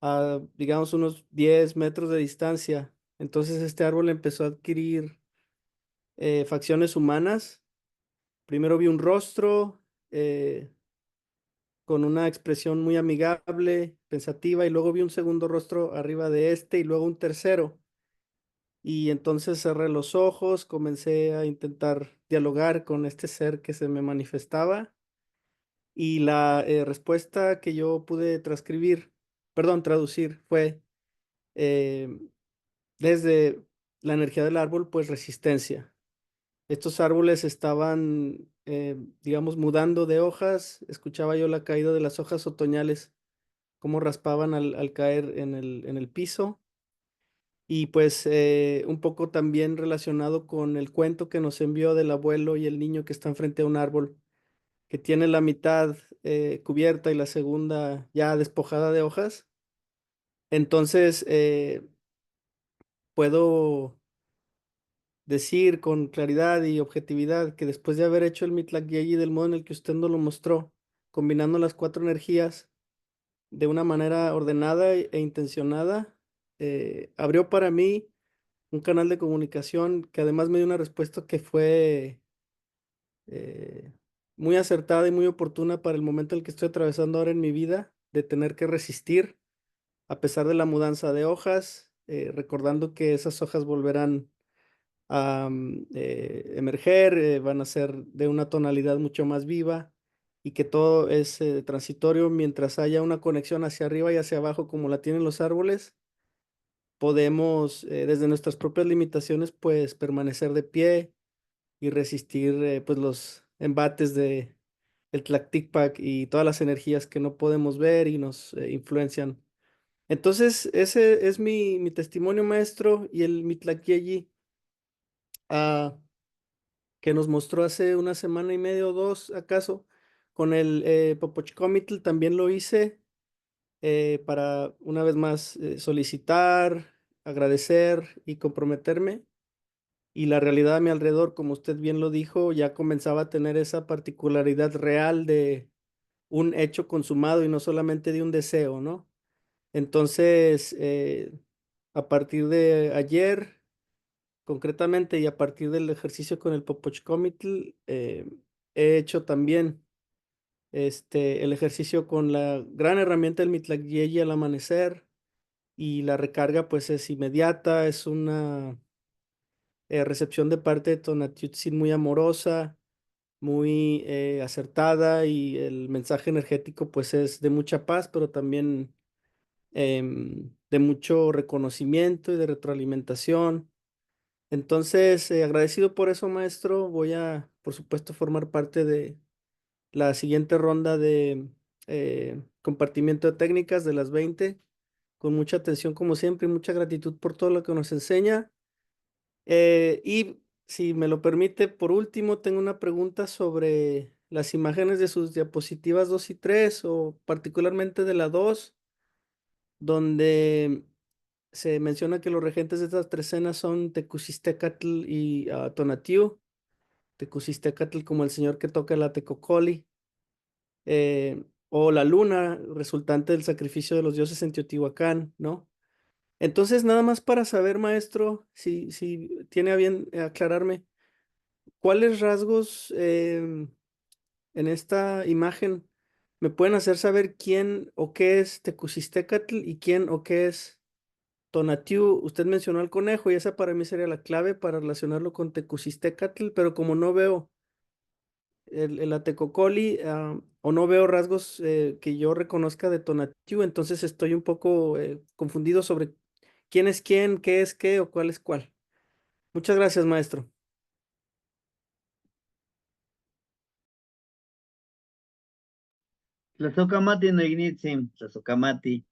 a digamos unos 10 metros de distancia. Entonces este árbol empezó a adquirir facciones humanas. Primero vi un rostro con una expresión muy amigable, pensativa, y luego vi un segundo rostro arriba de este y luego un tercero. Y entonces cerré los ojos, comencé a intentar dialogar con este ser que se me manifestaba y la respuesta que yo pude traducir fue eh, desde la energía del árbol, pues resistencia. Estos árboles estaban, digamos, mudando de hojas. Escuchaba yo la caída de las hojas otoñales, cómo raspaban al caer en el piso. Y pues un poco también relacionado con el cuento que nos envió del abuelo y el niño que están frente a un árbol, que tiene la mitad cubierta y la segunda ya despojada de hojas. Entonces puedo decir con claridad y objetividad que después de haber hecho el Mitlak-Yeyi del modo en el que usted nos lo mostró, combinando las cuatro energías de una manera ordenada e intencionada, abrió para mí un canal de comunicación que además me dio una respuesta que fue eh, muy acertada y muy oportuna para el momento en el que estoy atravesando ahora en mi vida, de tener que resistir a pesar de la mudanza de hojas, recordando que esas hojas volverán a emerger, van a ser de una tonalidad mucho más viva y que todo es transitorio mientras haya una conexión hacia arriba y hacia abajo como la tienen los árboles. Podemos, desde nuestras propias limitaciones, pues permanecer de pie y resistir pues los embates de el Tlacticpac y todas las energías que no podemos ver y nos influencian. Entonces, ese es mi testimonio, maestro, y el Mitlacyeyi que nos mostró hace una semana y media o dos, acaso, con el Popochcomitl también lo hice para una vez más solicitar, agradecer y comprometerme. Y la realidad a mi alrededor, como usted bien lo dijo, ya comenzaba a tener esa particularidad real de un hecho consumado y no solamente de un deseo, ¿no? Entonces, a partir de ayer, concretamente, y a partir del ejercicio con el Popochcomitl, he hecho también el ejercicio con la gran herramienta del Mitlacyeyi al amanecer, y la recarga pues es inmediata, es una recepción de parte de Tonatiuh muy amorosa, muy acertada, y el mensaje energético pues es de mucha paz, pero también de mucho reconocimiento y de retroalimentación. Entonces, agradecido por eso, maestro, voy a, por supuesto, formar parte de la siguiente ronda de compartimiento de técnicas de las 20, con mucha atención como siempre y mucha gratitud por todo lo que nos enseña. Y si me lo permite, por último, tengo una pregunta sobre las imágenes de sus diapositivas 2 y 3, o particularmente de la 2, donde se menciona que los regentes de estas tres escenas son Tecusistecatl y Tonatiuh. Tecusistecatl como el señor que toca la tecocoli, o la luna resultante del sacrificio de los dioses en Teotihuacán, ¿no? Entonces, nada más para saber, maestro, si tiene a bien aclararme, ¿cuáles rasgos en esta imagen me pueden hacer saber quién o qué es Tecusistecatl y quién o qué es Tonatiuh? Usted mencionó al conejo y esa para mí sería la clave para relacionarlo con Tecusistecatl, pero como no veo el Atecocoli, o no veo rasgos que yo reconozca de Tonatiuh, entonces estoy un poco confundido sobre quién es quién, qué es qué o cuál es cuál. Muchas gracias, maestro. Tlazocamati no ignitzin, Tlazocamati,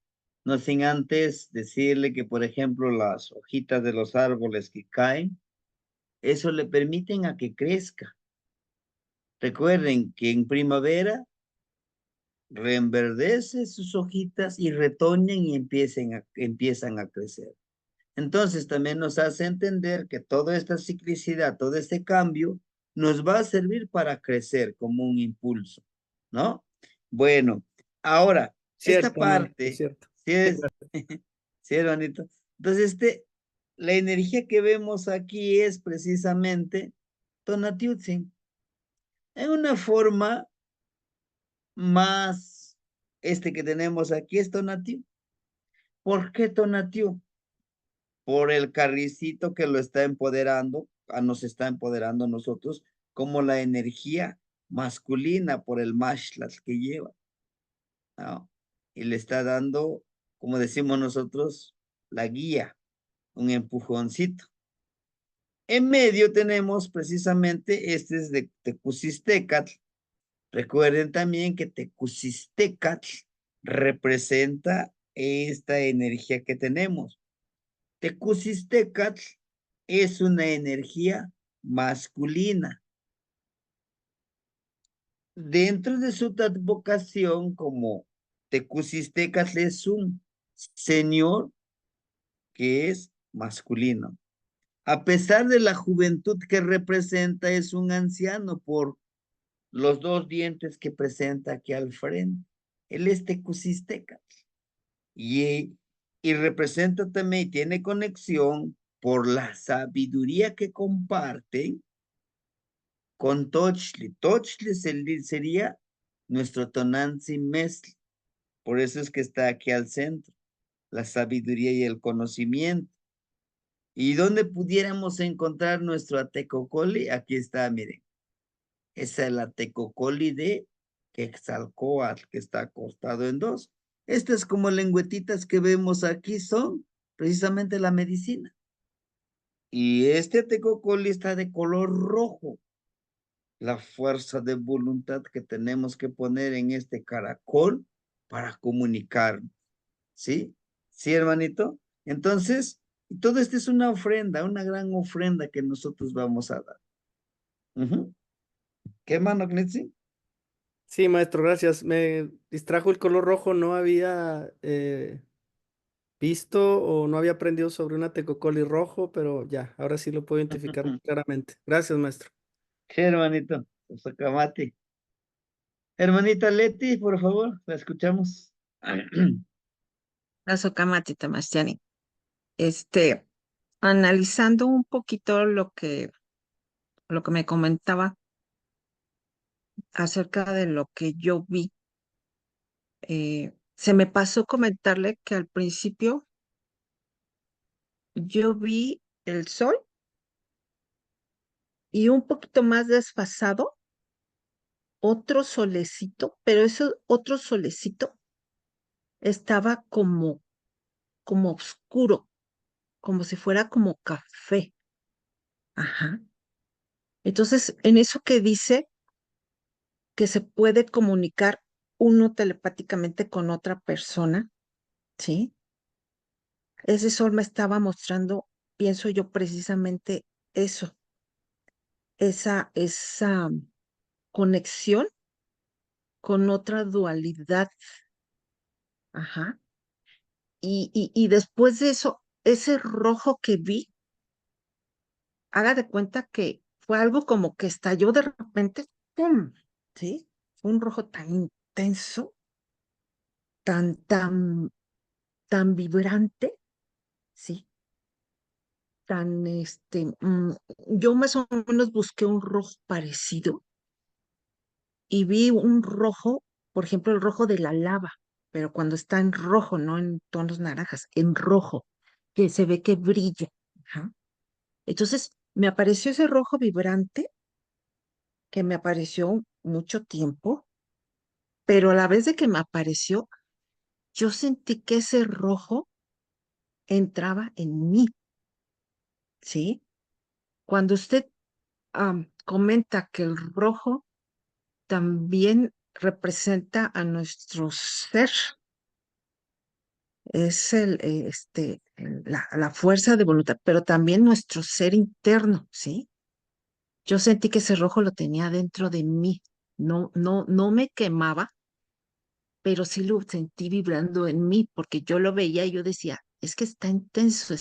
no sin antes decirle que, por ejemplo, las hojitas de los árboles que caen, eso le permiten a que crezca. Recuerden que en primavera reenverdece sus hojitas y retoñan y empiezan a crecer. Entonces también nos hace entender que toda esta ciclicidad, todo este cambio, nos va a servir para crecer como un impulso, ¿no? Bueno, ahora, esta Cierto, maestro, parte, cierto. ¿sí es? Sí, hermanito. Entonces, la energía que vemos aquí es precisamente Tonatiuh, en una forma más, que tenemos aquí es Tonatiuh. ¿Por qué Tonatiuh? Por el carricito que lo está empoderando, nos está empoderando a nosotros, como la energía masculina por el mashlas que lleva, ¿no? Y le está dando, como decimos nosotros, la guía, un empujoncito. En medio tenemos precisamente este es de Tecusistecatl. Recuerden también que Tecusistecatl representa esta energía que tenemos. Tecusistecatl es una energía masculina. Dentro de su advocación como Tecusistecatl es un señor que es masculino. A pesar de la juventud que representa, es un anciano por los dos dientes que presenta aquí al frente. Él es Tecusistecatl. Y representa también, tiene conexión por la sabiduría que comparten con Tochli. Tochli sería nuestro Tonantzin Mesli. Por eso es que está aquí al centro, la sabiduría y el conocimiento. ¿Y dónde pudiéramos encontrar nuestro Atecocoli? Aquí está, miren. Esa es la Tecocoli de Quetzalcóatl, que está acostado en dos. Estas como lengüetitas que vemos aquí son precisamente la medicina. Y este Tecocoli está de color rojo. La fuerza de voluntad que tenemos que poner en este caracol para comunicarnos. ¿Sí? ¿Sí, hermanito? Entonces, todo esto es una ofrenda, una gran ofrenda que nosotros vamos a dar. ¿Qué, hermano Knitzi? Sí, maestro, gracias. Me distrajo el color rojo, no había visto o no había aprendido sobre una tecocoli rojo, pero ya, ahora sí lo puedo identificar claramente. Gracias, maestro. ¿Qué, hermanito? Socamati. Hermanita Leti, por favor, la escuchamos. Tlazocamati, Tamastiani. Analizando un poquito lo que me comentaba acerca de lo que yo vi, se me pasó comentarle que al principio yo vi el sol y un poquito más desfasado otro solecito, pero ese otro solecito estaba como oscuro, como si fuera como café. Ajá. Entonces, en eso que dice que se puede comunicar uno telepáticamente con otra persona, ¿sí? Ese sol me estaba mostrando, pienso yo, precisamente eso, esa conexión con otra dualidad. Ajá. Y después de eso, ese rojo que vi, haga de cuenta que fue algo como que estalló de repente, ¡pum! ¿Sí? Fue un rojo tan intenso, tan vibrante, ¿sí? Yo más o menos busqué un rojo parecido y vi un rojo, por ejemplo, el rojo de la lava, pero cuando está en rojo, no en tonos naranjas, en rojo, que se ve que brilla. Ajá. Entonces, me apareció ese rojo vibrante que me apareció mucho tiempo, pero a la vez de que me apareció, yo sentí que ese rojo entraba en mí, ¿sí? Cuando usted comenta que el rojo también representa a nuestro ser, es la fuerza de voluntad, pero también nuestro ser interno, ¿sí? Yo sentí que ese rojo lo tenía dentro de mí. No me quemaba, pero sí lo sentí vibrando en mí, porque yo lo veía y yo decía, es que está intenso,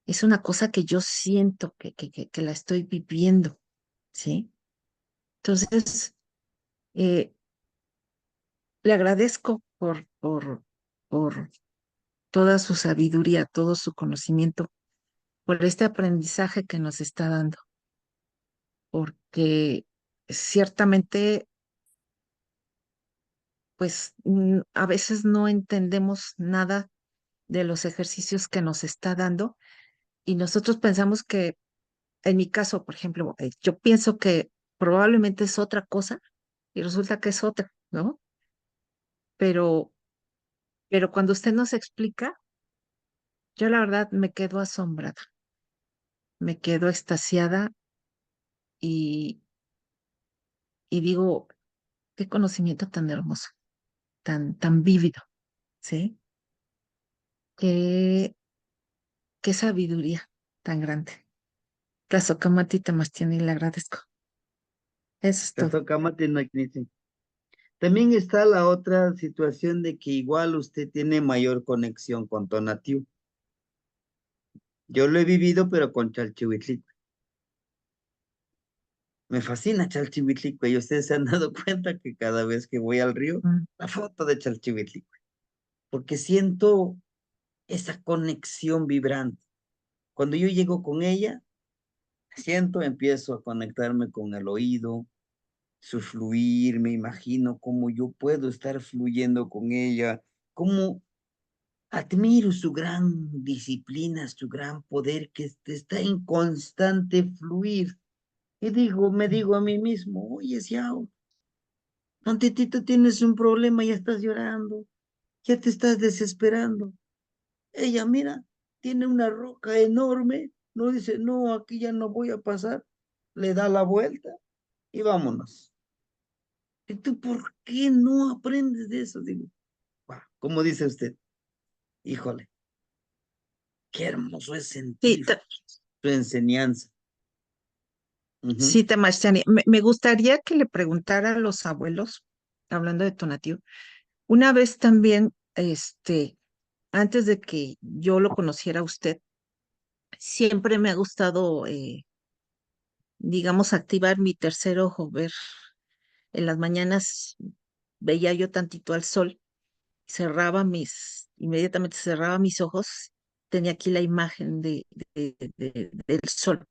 es una cosa que yo siento que la estoy viviendo, ¿sí? Entonces, eh, le agradezco por toda su sabiduría, todo su conocimiento, por este aprendizaje que nos está dando, porque ciertamente, pues a veces no entendemos nada de los ejercicios que nos está dando y nosotros pensamos que, en mi caso, por ejemplo, yo pienso que probablemente es otra cosa y resulta que es otra, ¿no? Pero, pero cuando usted nos explica, yo la verdad me quedo asombrada, me quedo extasiada y, y digo, qué conocimiento tan hermoso, tan vívido, ¿sí? Qué, qué sabiduría tan grande. Tlazocamati Tamastiani, le agradezco. Eso es todo. Tlazocamati no ignici. También está la otra situación de que igual usted tiene mayor conexión con Tonatiuh. Yo lo he vivido, pero con Chalchihuitlicue. Me fascina Chalchihuitlicue y ustedes se han dado cuenta que cada vez que voy al río, Mm. la foto de Chalchihuitlicue, porque siento esa conexión vibrante. Cuando yo llego con ella, siento, empiezo a conectarme con el oído, su fluir, me imagino cómo yo puedo estar fluyendo con ella, cómo admiro su gran disciplina, su gran poder que está en constante fluir. Y me digo a mí mismo, oye, Xiao, tantitito tienes un problema, ya estás llorando, ya te estás desesperando. Ella, mira, tiene una roca enorme, no dice, no, aquí ya no voy a pasar, le da la vuelta y vámonos. ¿Y tú por qué no aprendes de eso? Digo, como dice usted, híjole, qué hermoso es Sí, sentir su enseñanza. Ujú. sí, Tamastiani, me gustaría que le preguntara a los abuelos, hablando de Tonatiuh, una vez también, antes de que yo lo conociera a usted, siempre me ha gustado, digamos, activar mi tercer ojo, ver en las mañanas, veía yo tantito al sol, inmediatamente cerraba mis ojos, tenía aquí la imagen del sol.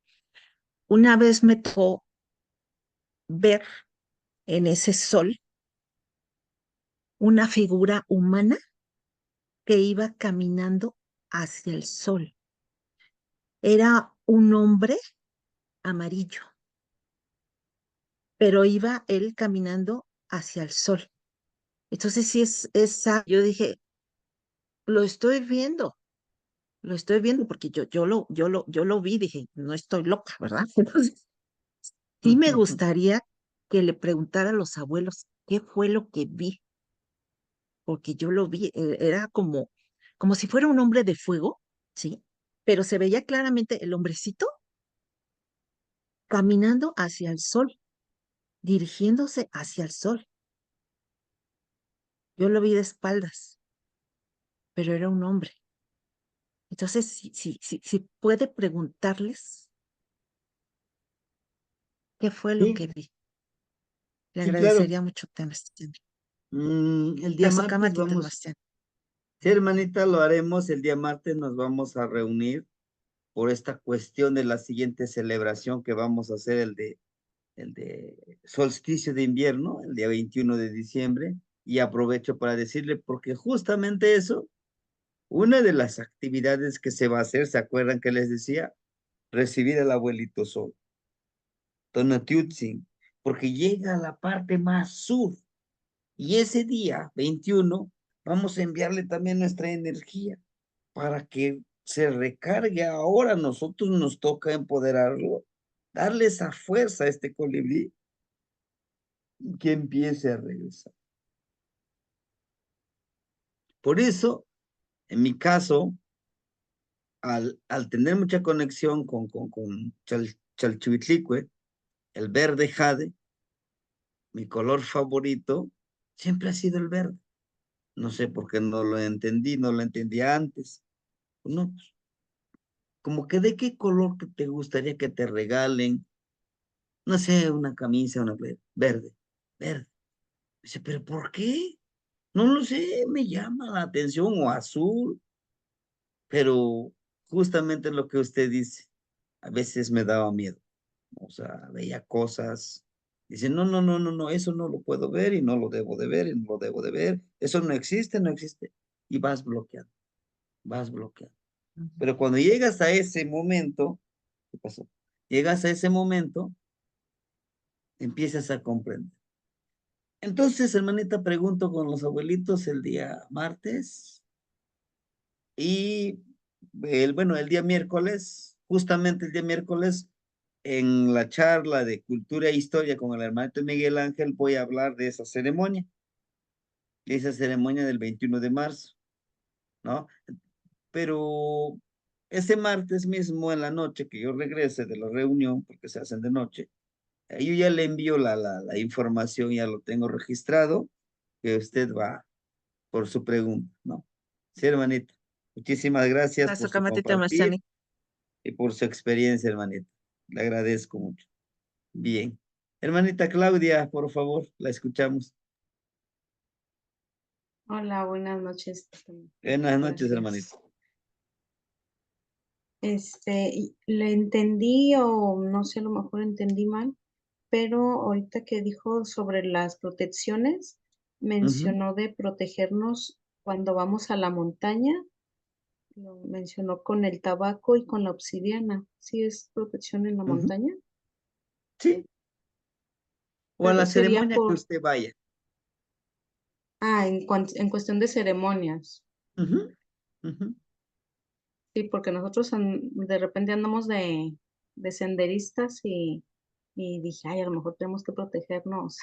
Una vez me tocó ver en ese sol una figura humana que iba caminando hacia el sol. Era un hombre amarillo, pero iba él caminando hacia el sol. Entonces, sí es esa, yo dije, lo lo estoy viendo porque yo lo vi, dije, no estoy loca, ¿verdad? Entonces, sí me gustaría que le preguntara a los abuelos qué fue lo que vi, porque yo lo vi, era como si fuera un hombre de fuego, ¿sí? Pero se veía claramente el hombrecito caminando hacia el sol, dirigiéndose hacia el sol. Yo lo vi de espaldas, pero era un hombre. Entonces, si puede preguntarles qué fue lo Sí, que vi. Le sí, claro. agradecería mucho, Temastian. El día martes Tlazocamatl, vamos, Temastian. Sí, hermanita, lo haremos el día martes, nos vamos a reunir por esta cuestión de la siguiente celebración que vamos a hacer, el de solsticio de invierno, el día 21 de diciembre, y aprovecho para decirle, porque justamente eso, una de las actividades que se va a hacer, ¿se acuerdan que les decía? Recibir al abuelito Sol, Tonatiutzin, porque llega a la parte más sur, y ese día, 21, vamos a enviarle también nuestra energía para que se recargue. Ahora a nosotros nos toca empoderarlo, darle esa fuerza a este colibrí y que empiece a regresar. Por eso, en mi caso, al tener mucha conexión con Chalchihuitlicue, el verde jade, mi color favorito, siempre ha sido el verde. No sé por qué no lo entendí, no lo entendía antes. No, pues, como que de qué color que te gustaría que te regalen, no sé, una camisa, una verde, verde. Dice, pero ¿por qué? No lo sé, me llama la atención, o azul, pero justamente lo que usted dice, a veces me daba miedo, o sea, veía cosas, dice, no, no, no, no, no, eso no lo puedo ver y no lo debo de ver y no lo debo de ver, eso no existe, no existe, y vas bloqueando, vas bloqueando. Pero cuando llegas a ese momento, ¿qué pasó? Llegas a ese momento, empiezas a comprender. Entonces, hermanita, pregunto con los abuelitos el día martes y bueno, el día miércoles, justamente el día miércoles, en la charla de cultura e historia con el hermanito Miguel Ángel, voy a hablar de esa ceremonia del 21 de marzo, ¿no? Pero ese martes mismo en la noche que yo regrese de la reunión, porque se hacen de noche, yo ya le envío la información, ya lo tengo registrado, que usted va por su pregunta, ¿no? Sí, hermanita. Muchísimas gracias por su compartir y por su experiencia, hermanita. Le agradezco mucho. Bien. Hermanita Claudia, por favor, la escuchamos. Hola, buenas noches. Buenas noches, hermanita. Gracias. Le entendí o no sé, a lo mejor entendí mal, pero ahorita que dijo sobre las protecciones, mencionó de protegernos cuando vamos a la montaña, lo mencionó con el tabaco y con la obsidiana. ¿Sí es protección en la Ujú. montaña? Sí. O a Pero la sería ceremonia que por, usted vaya. en cuestión de ceremonias. Ujú, ujú. Sí, porque nosotros de repente andamos de senderistas y dije, ay, a lo mejor tenemos que protegernos.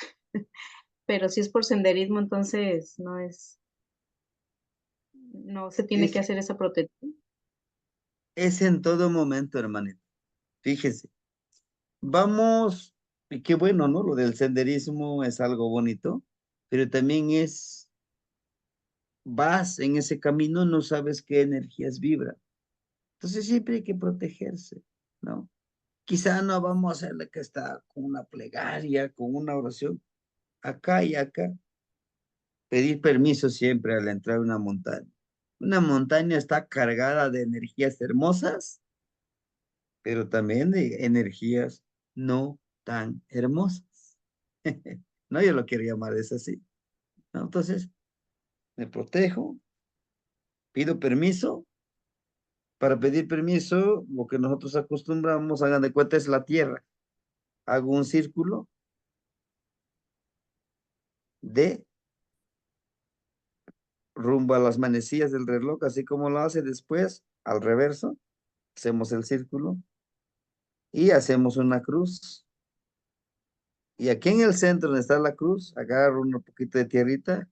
Pero si es por senderismo, entonces no se tiene que Es, hacer esa protección. es en todo momento, hermanita. Fíjese. Vamos, y qué bueno, ¿no? Lo del senderismo es algo bonito, pero también vas en ese camino, no sabes qué energías vibran. Entonces siempre hay que protegerse, ¿no? Quizá no vamos a hacerle que está con una plegaria, con una oración, acá y acá. Pedir permiso siempre al entrar a una montaña. Una montaña está cargada de energías hermosas, pero también de energías no tan hermosas. No, yo lo quiero llamar es así, ¿no? Entonces, me protejo, pido permiso. Para pedir permiso, lo que nosotros acostumbramos, hagan de cuenta, es la tierra. Hago un círculo de rumbo a las manecillas del reloj, así como lo hace después, al reverso, hacemos el círculo y hacemos una cruz. Y aquí en el centro donde está la cruz, agarro un poquito de tierrita,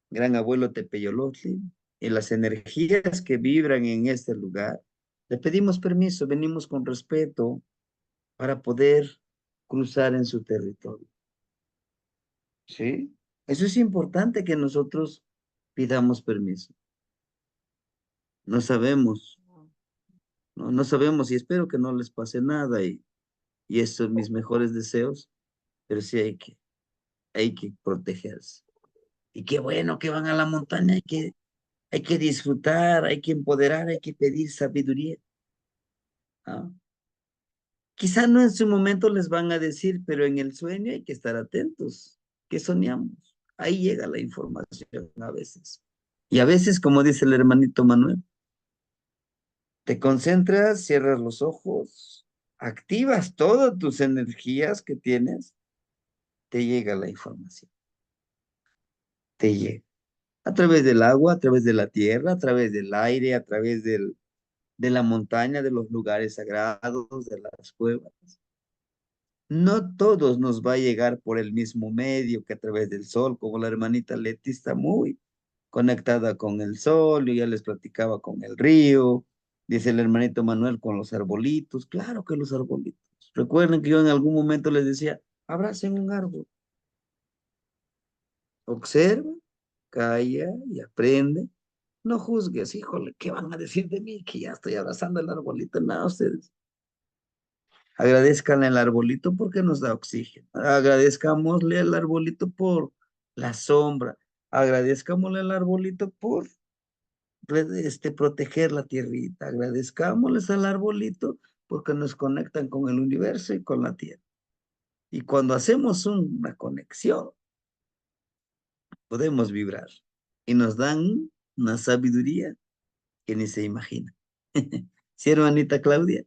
gran abuelo Tepeyolotli, y las energías que vibran en este lugar, le pedimos permiso, venimos con respeto para poder cruzar en su territorio. ¿Sí? Eso es importante que nosotros pidamos permiso. No sabemos, no, no sabemos y espero que no les pase nada y estos son mis mejores deseos, pero sí hay que protegerse. Y qué bueno que van a la montaña, hay que disfrutar, hay que empoderar, hay que pedir sabiduría. ¿No? Quizá no en su momento les van a decir, pero en el sueño hay que estar atentos. ¿Qué soñamos? Ahí llega la información a veces. Y a veces, como dice el hermanito Manuel, te concentras, cierras los ojos, activas todas tus energías que tienes, te llega la información. Te llega. A través del agua, a través de la tierra, a través del aire, a través de la montaña, de los lugares sagrados, de las cuevas. No todos nos va a llegar por el mismo medio que a través del sol, como la hermanita Leti está muy conectada con el sol, yo ya les platicaba con el río, dice el hermanito Manuel con los arbolitos, claro que los arbolitos. Recuerden que yo en algún momento les decía, abracen un árbol, observa, calla y aprende, no juzgues, híjole, ¿qué van a decir de mí que ya estoy abrazando el arbolito? Nada, ustedes. Agradezcanle al arbolito porque nos da oxígeno. Agradezcámosle al arbolito por la sombra. Agradezcámosle al arbolito por proteger la tierrita. Agradezcámosles al arbolito porque nos conectan con el universo y con la tierra. Y cuando hacemos una conexión, podemos vibrar y nos dan una sabiduría que ni se imagina. Sí, hermanita Claudia,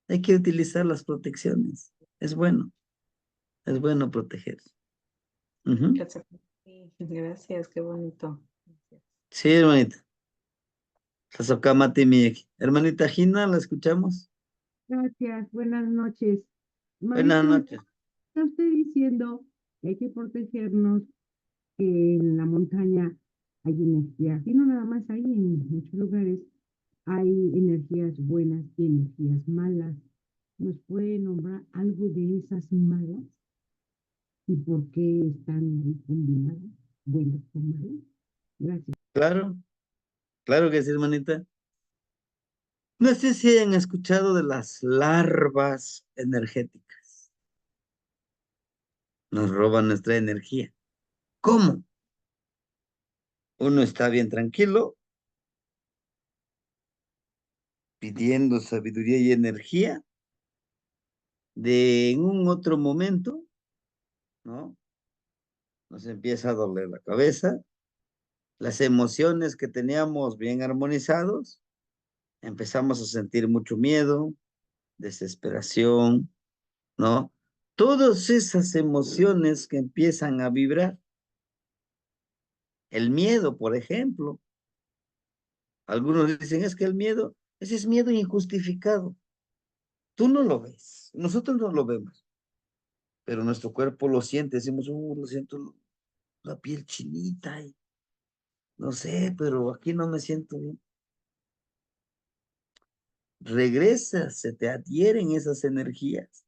hay que utilizar las protecciones. Es bueno proteger. Ujú. Sí, gracias, qué bonito. Sí, hermanita. Tlazohcamati miyeki. Hermanita Gina, ¿la escuchamos? Gracias, buenas noches. Buenas Maestro, noches. está usted diciendo que hay que protegernos, que en la montaña hay energías, y no nada más ahí, en muchos lugares hay energías buenas y energías malas. ¿Nos puede nombrar algo de esas malas y por qué están ahí combinadas, buenas con malas? Gracias. Claro, claro que sí, hermanita. No sé si hayan escuchado de las larvas energéticas. Nos roban nuestra energía. ¿Cómo? Uno está bien tranquilo, pidiendo sabiduría y energía, de en un otro momento, ¿no? Nos empieza a doler la cabeza, las emociones que teníamos bien armonizados, empezamos a sentir mucho miedo, desesperación, ¿no? Todas esas emociones que empiezan a vibrar. El miedo, por ejemplo. Algunos dicen, es que el miedo, ese es miedo injustificado. Tú no lo ves, nosotros no lo vemos, pero nuestro cuerpo lo siente, decimos, lo siento la piel chinita, y no sé, pero aquí no me siento bien. Regresa, se te adhieren esas energías,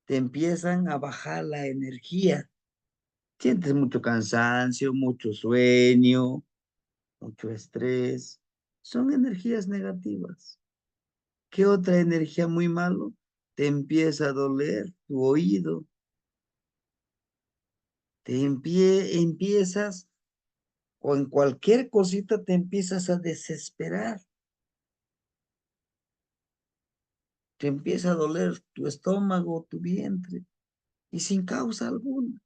te empiezan a bajar la energía, sientes mucho cansancio, mucho sueño, mucho estrés, son energías negativas. ¿Qué otra energía muy malo? Te empieza a doler tu oído, empiezas, o en cualquier cosita te empiezas a desesperar, te empieza a doler tu estómago, tu vientre, y sin causa alguna.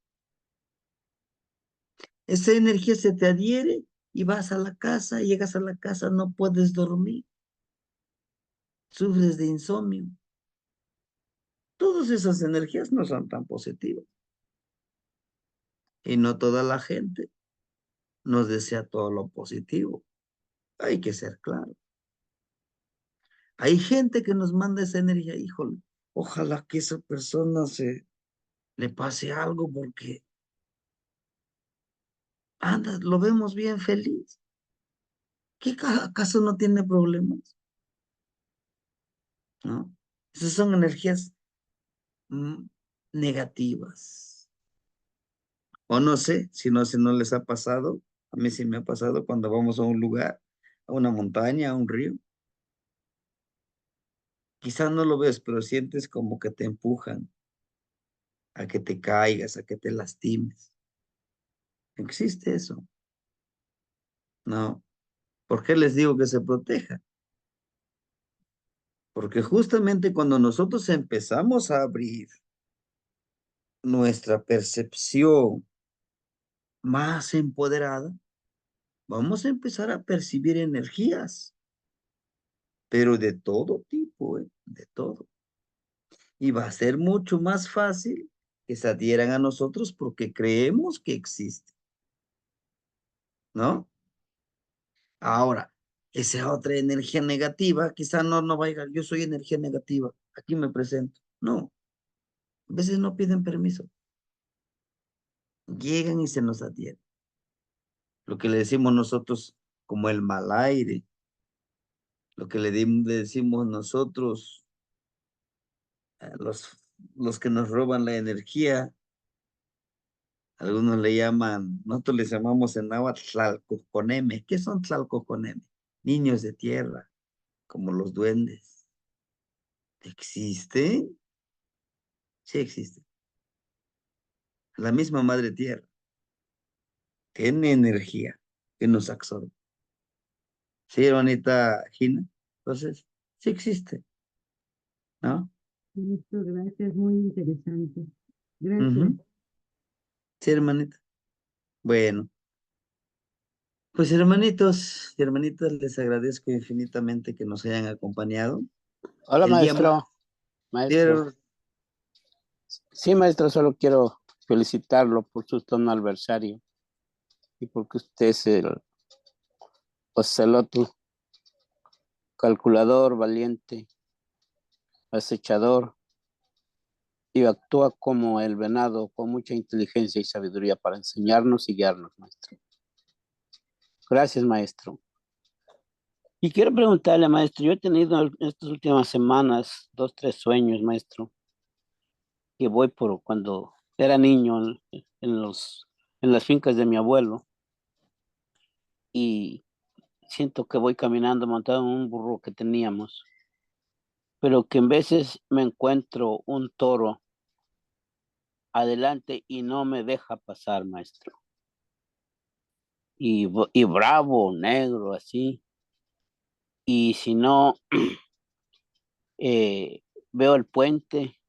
Esa energía se te adhiere y vas a la casa, llegas a la casa, no puedes dormir, sufres de insomnio. Todas esas energías no son tan positivas. Y no toda la gente nos desea todo lo positivo. Hay que ser claro. Hay gente que nos manda esa energía, híjole, ojalá que esa persona le pase algo porque anda, lo vemos bien feliz. ¿Qué acaso no tiene problemas? ¿No? Esas son energías mm, negativas. O no sé, si no les ha pasado, a mí sí me ha pasado cuando vamos a un lugar, a una montaña, a un río. Quizás no lo ves, pero sientes como que te empujan a que te caigas, a que te lastimes. Existe eso. No. ¿Por qué les digo que se proteja? Porque justamente cuando nosotros empezamos a abrir nuestra percepción más empoderada, vamos a empezar a percibir energías, pero de todo tipo, de todo. Y va a ser mucho más fácil que se adhieran a nosotros porque creemos que existe, ¿no? Ahora, esa otra energía negativa, quizá no vaya, yo soy energía negativa, aquí me presento. No, a veces no piden permiso, llegan y se nos adhieren. Lo que le decimos nosotros como el mal aire, lo que le decimos nosotros, los que nos roban la energía, algunos le llaman, nosotros les llamamos en náhuatl tlalcoconeme. ¿Qué son tlalcoconeme? Niños de tierra, como los duendes. ¿Existen? Sí existen. La misma madre tierra tiene energía que nos absorbe. Sí, hermanita Gina. Entonces, sí existe, ¿no? Listo, gracias, muy interesante. Gracias. Ujú. Sí, hermanita. Bueno, pues hermanitos y hermanitas, les agradezco infinitamente que nos hayan acompañado. Hola, El día maestro. Maestro. Sí, maestro, solo quiero felicitarlo por su tono aniversario y porque usted es el ocelote, calculador, valiente, acechador y actúa como el venado con mucha inteligencia y sabiduría para enseñarnos y guiarnos, maestro. Gracias, maestro. Y quiero preguntarle, maestro, yo he tenido estas últimas semanas 2, 3 sueños, maestro, que voy por cuando era niño en las fincas de mi abuelo y siento que voy caminando montado en un burro que teníamos, pero que en veces me encuentro un toro adelante y no me deja pasar, maestro. Y bravo, negro, así. Y si no, eh, veo el puente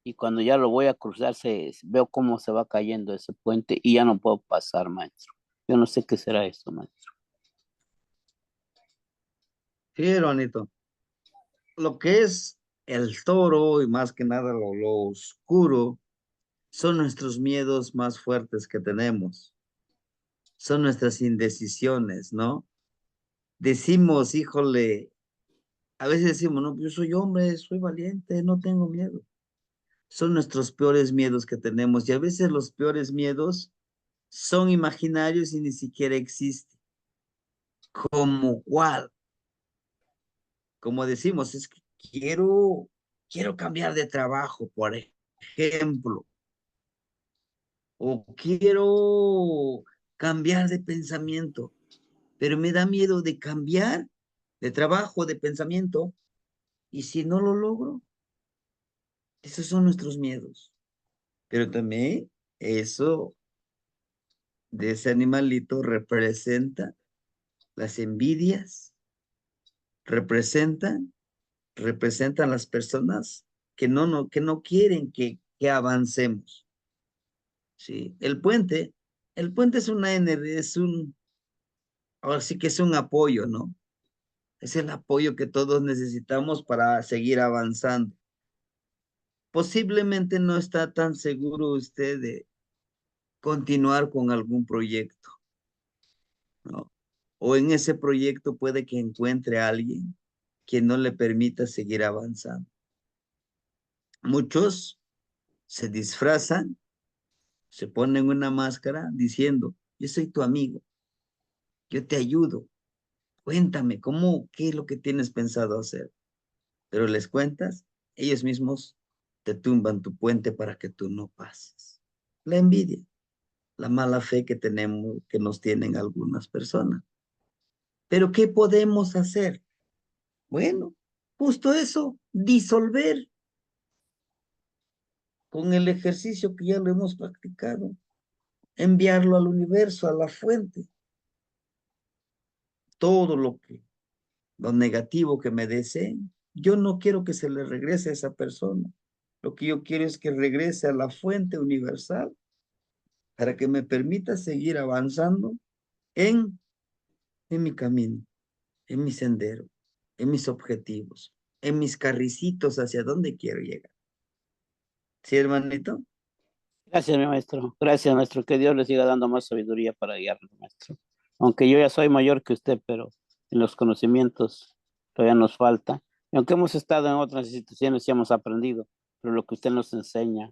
y cuando ya lo voy a cruzar, veo cómo se va cayendo ese puente y ya no puedo pasar, maestro. Yo no sé qué será eso, maestro. Sí, hermanito. Lo que es el toro y más que nada lo oscuro son nuestros miedos más fuertes que tenemos. Son nuestras indecisiones, ¿no? Decimos, híjole, a veces decimos, no, yo soy hombre, soy valiente, no tengo miedo. Son nuestros peores miedos que tenemos y a veces los peores miedos son imaginarios y ni siquiera existen. ¿Como cuál? Como decimos, es que quiero cambiar de trabajo, por ejemplo, o quiero cambiar de pensamiento, pero me da miedo de cambiar de trabajo, de pensamiento, y si no lo logro, esos son nuestros miedos. Pero también eso de ese animalito representa las envidias, representan las personas que no quieren que avancemos. Sí, el puente es ahora sí que es un apoyo, ¿no? Es el apoyo que todos necesitamos para seguir avanzando. Posiblemente no está tan seguro usted de continuar con algún proyecto, ¿no? O en ese proyecto puede que encuentre a alguien que no le permita seguir avanzando. Muchos se disfrazan, se ponen una máscara diciendo, yo soy tu amigo, yo te ayudo, cuéntame, qué es lo que tienes pensado hacer? Pero les cuentas, ellos mismos te tumban tu puente para que tú no pases. La envidia, la mala fe que tenemos, que nos tienen algunas personas. Pero ¿qué podemos hacer? Bueno, justo eso, disolver con el ejercicio que ya lo hemos practicado. enviarlo al universo, a la fuente. Todo lo negativo que me deseen, yo no quiero que se le regrese a esa persona. Lo que yo quiero es que regrese a la fuente universal para que me permita seguir avanzando en, en mi camino, en mi sendero, en mis objetivos, en mis carricitos hacia donde quiero llegar. ¿Sí, hermanito? Gracias, mi maestro. Gracias, maestro. Que Dios le siga dando más sabiduría para guiarnos, maestro. Aunque yo ya soy mayor que usted, pero en los conocimientos todavía nos falta. Y aunque hemos estado en otras instituciones y hemos aprendido, pero lo que usted nos enseña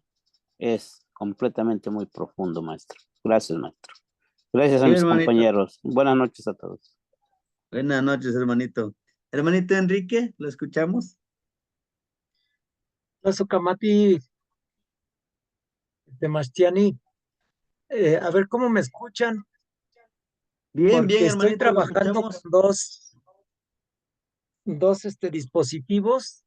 es completamente muy profundo, maestro. Gracias, maestro. Gracias a Sí, mis hermanito. compañeros. Buenas noches a todos. Buenas noches, hermanito. Hermanito Enrique, ¿lo escuchamos? Kamati de Mastiani. A ver cómo me escuchan, Bien, bien, porque estoy hermanito, lo trabajando con escuchamos. dos dispositivos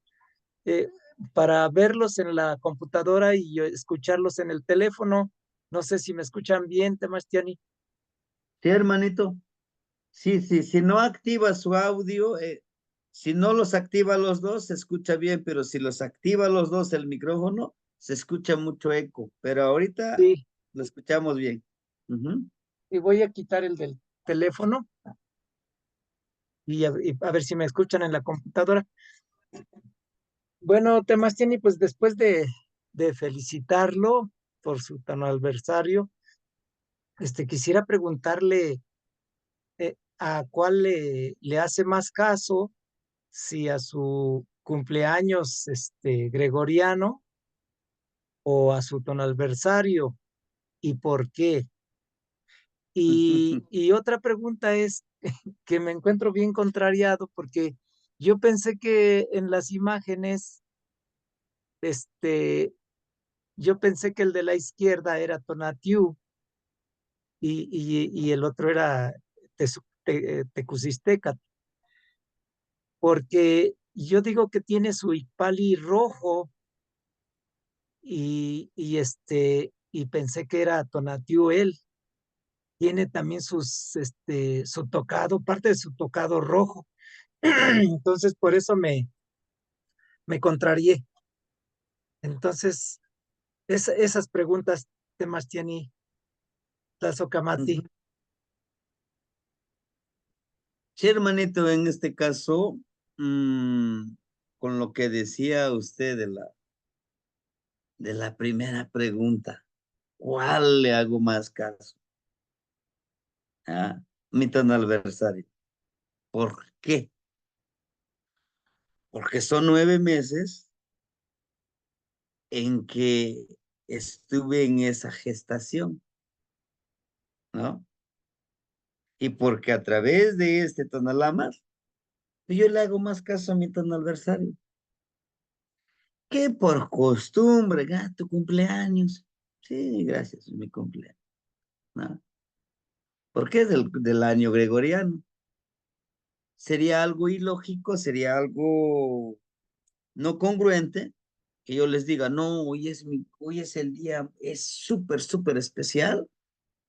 eh, para verlos en la computadora y escucharlos en el teléfono. No sé si me escuchan bien, Temastiani. Sí, hermanito. Sí, sí, si no activa su audio, si no los activa los dos, se escucha bien, pero si los activa los dos el micrófono, se escucha mucho eco, pero ahorita Sí, lo escuchamos bien. Ujú. y voy a quitar el del teléfono y a ver si me escuchan en la computadora. Bueno, Temastiani, pues después de felicitarlo por su tan aniversario, quisiera preguntarle a cuál le hace más caso, si a su cumpleaños gregoriano o a su tonalversario, y por qué. Y otra pregunta es que me encuentro bien contrariado porque yo pensé que en las imágenes, este, yo pensé que el de la izquierda era Tonatiuh y el otro era Tecusisteca, porque yo digo que tiene su Icpali rojo y pensé que era Tonatiuh él. Tiene también su tocado, parte de su tocado rojo. Entonces, por eso me contrarié. Entonces, esas preguntas de Mastiani, Ujú. Tlazocamati. Sí, hermanito, en este caso, con lo que decía usted de la primera pregunta, ¿cuál le hago más caso? Ah, mi aniversario. ¿Por qué? Porque son 9 meses en que estuve en esa gestación, ¿no? Y porque a través de este tonalamas, yo le hago más caso a mi aniversario. Que por costumbre, tu cumpleaños. Sí, gracias, es mi cumpleaños, ¿no? Porque es del año gregoriano. Sería algo ilógico, sería algo no congruente que yo les diga, no, hoy es el día, es súper, súper especial,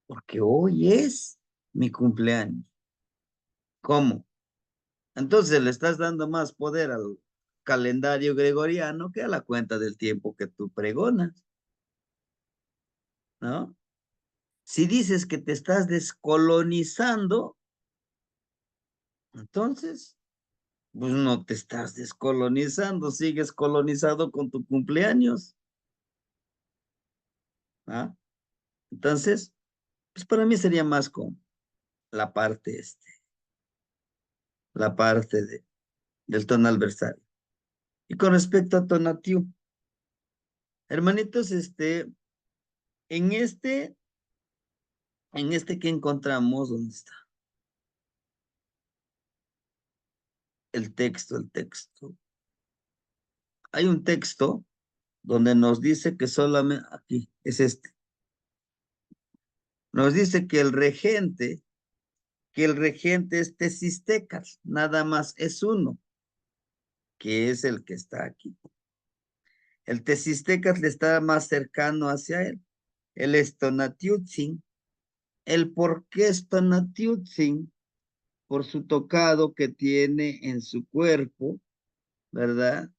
porque hoy es mi cumpleaños. ¿Cómo? Entonces le estás dando más poder al calendario gregoriano que a la cuenta del tiempo que tú pregonas, ¿no? Si dices que te estás descolonizando, entonces, pues no te estás descolonizando, sigues colonizado con tu cumpleaños, ¿ah? Entonces, pues para mí sería más con la parte, la parte del tonalversario. Y con respecto a Tonatiuh, hermanitos, en este, que encontramos, ¿dónde está? El texto. Hay un texto donde nos dice que solamente, aquí, es nos dice que el regente es Tesistecas, nada más es uno, que es el que está aquí. El Tesistecas le está más cercano hacia él. El es Tonatiuh, el por qué es Tonatiutzin, por su tocado que tiene en su cuerpo, ¿verdad?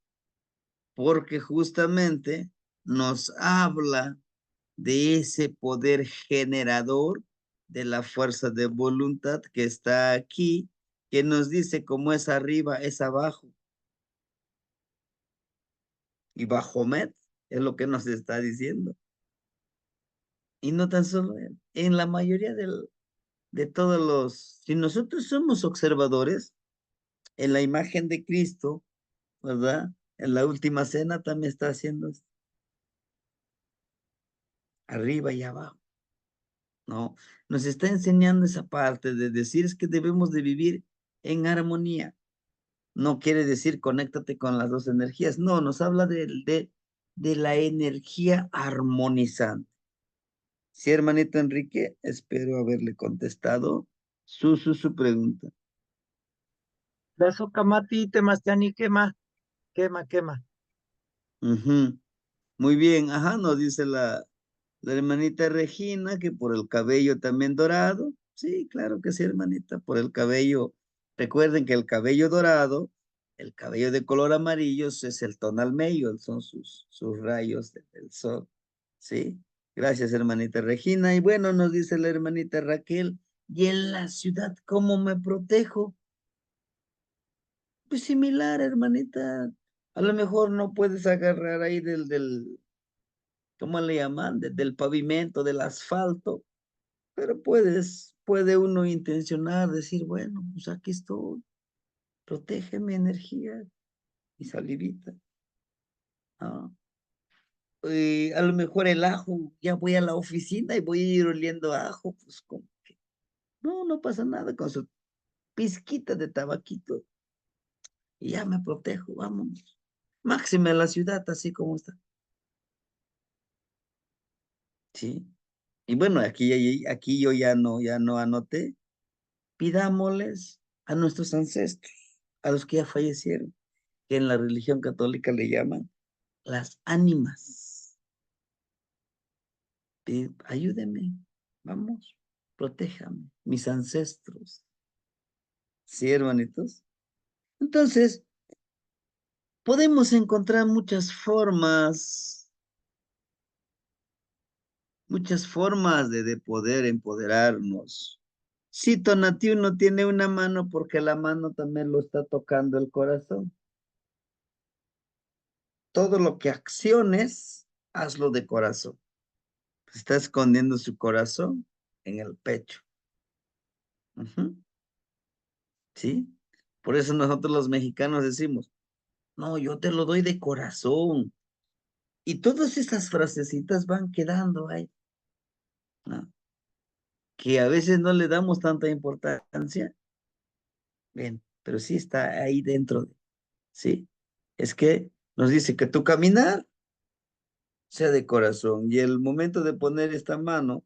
Porque justamente nos habla de ese poder generador de la fuerza de voluntad que está aquí, que nos dice cómo es arriba, es abajo. Y Bajomet es lo que nos está diciendo. Y no tan solo él, en la mayoría de todos los, si nosotros somos observadores, en la imagen de Cristo, ¿verdad? En la última cena también está haciendo esto. Arriba y abajo, ¿no? Nos está enseñando esa parte de decir es que debemos de vivir en armonía. No quiere decir conéctate con las dos energías, no, nos habla de la energía armonizante. Sí, hermanito Enrique, espero haberle contestado su pregunta. Beso Kamati, Temastiani, quema. Ujú. Muy bien, ajá, nos dice la hermanita Regina que por el cabello también dorado. Sí, claro que sí, hermanita, por el cabello. Recuerden que el cabello dorado, el cabello de color amarillo es el tonal medio, son sus rayos del sol. Sí, gracias, hermanita Regina. Y bueno, nos dice la hermanita Raquel, ¿y en la ciudad cómo me protejo? Pues similar, hermanita. A lo mejor no puedes agarrar ahí ¿cómo le llaman? Del pavimento, del asfalto, pero puede uno intencionar, decir, bueno, pues aquí estoy, protege mi energía, mi salivita. ¿No? Y a lo mejor el ajo, ya voy a la oficina y voy a ir oliendo ajo, pues como que, no pasa nada con su pizquita de tabaquito y ya me protejo, vamos. Máxima la ciudad, así como está. Sí. Y bueno, aquí yo ya no anoté. Pidámosles a nuestros ancestros, a los que ya fallecieron, que en la religión católica le llaman las ánimas. Ayúdeme, vamos, protéjame, mis ancestros. ¿Sí, hermanitos? Entonces, podemos encontrar muchas formas de poder empoderarnos. Si Tonatiuh no tiene una mano, porque la mano también lo está tocando el corazón. Todo lo que acciones, hazlo de corazón. Está escondiendo su corazón en el pecho. Ujú. ¿Sí? Por eso nosotros los mexicanos decimos, no, yo te lo doy de corazón. Y todas esas frasecitas van quedando ahí, ¿no? Que a veces no le damos tanta importancia. Bien, pero sí está ahí dentro, ¿sí? Es que nos dice que tu caminar sea de corazón. Y el momento de poner esta mano,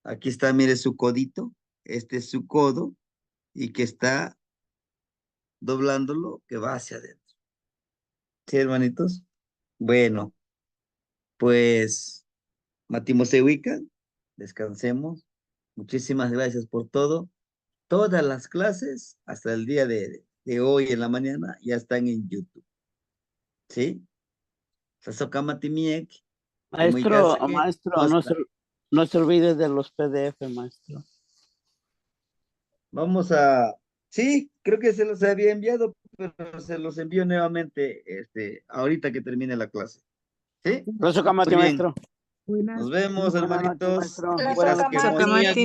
aquí está, mire su codito, este es su codo, y que está doblándolo, que va hacia adentro. ¿Sí, hermanitos? Bueno, pues, Matimosehuica, descansemos. Muchísimas gracias por todo. Todas las clases, hasta el día de hoy en la mañana, ya están en YouTube. ¿Sí? Sasoka Matimiek, Maestro, no se olvide de los PDF, maestro. Vamos a, sí, creo que se los había enviado, pero se los envío nuevamente, ahorita que termine la clase. ¿Sí? Rosso Muy Camati, bien. maestro. Nos vemos, Buenas noches, hermanitos. maestro. Que Buenas casquen noches. bonito.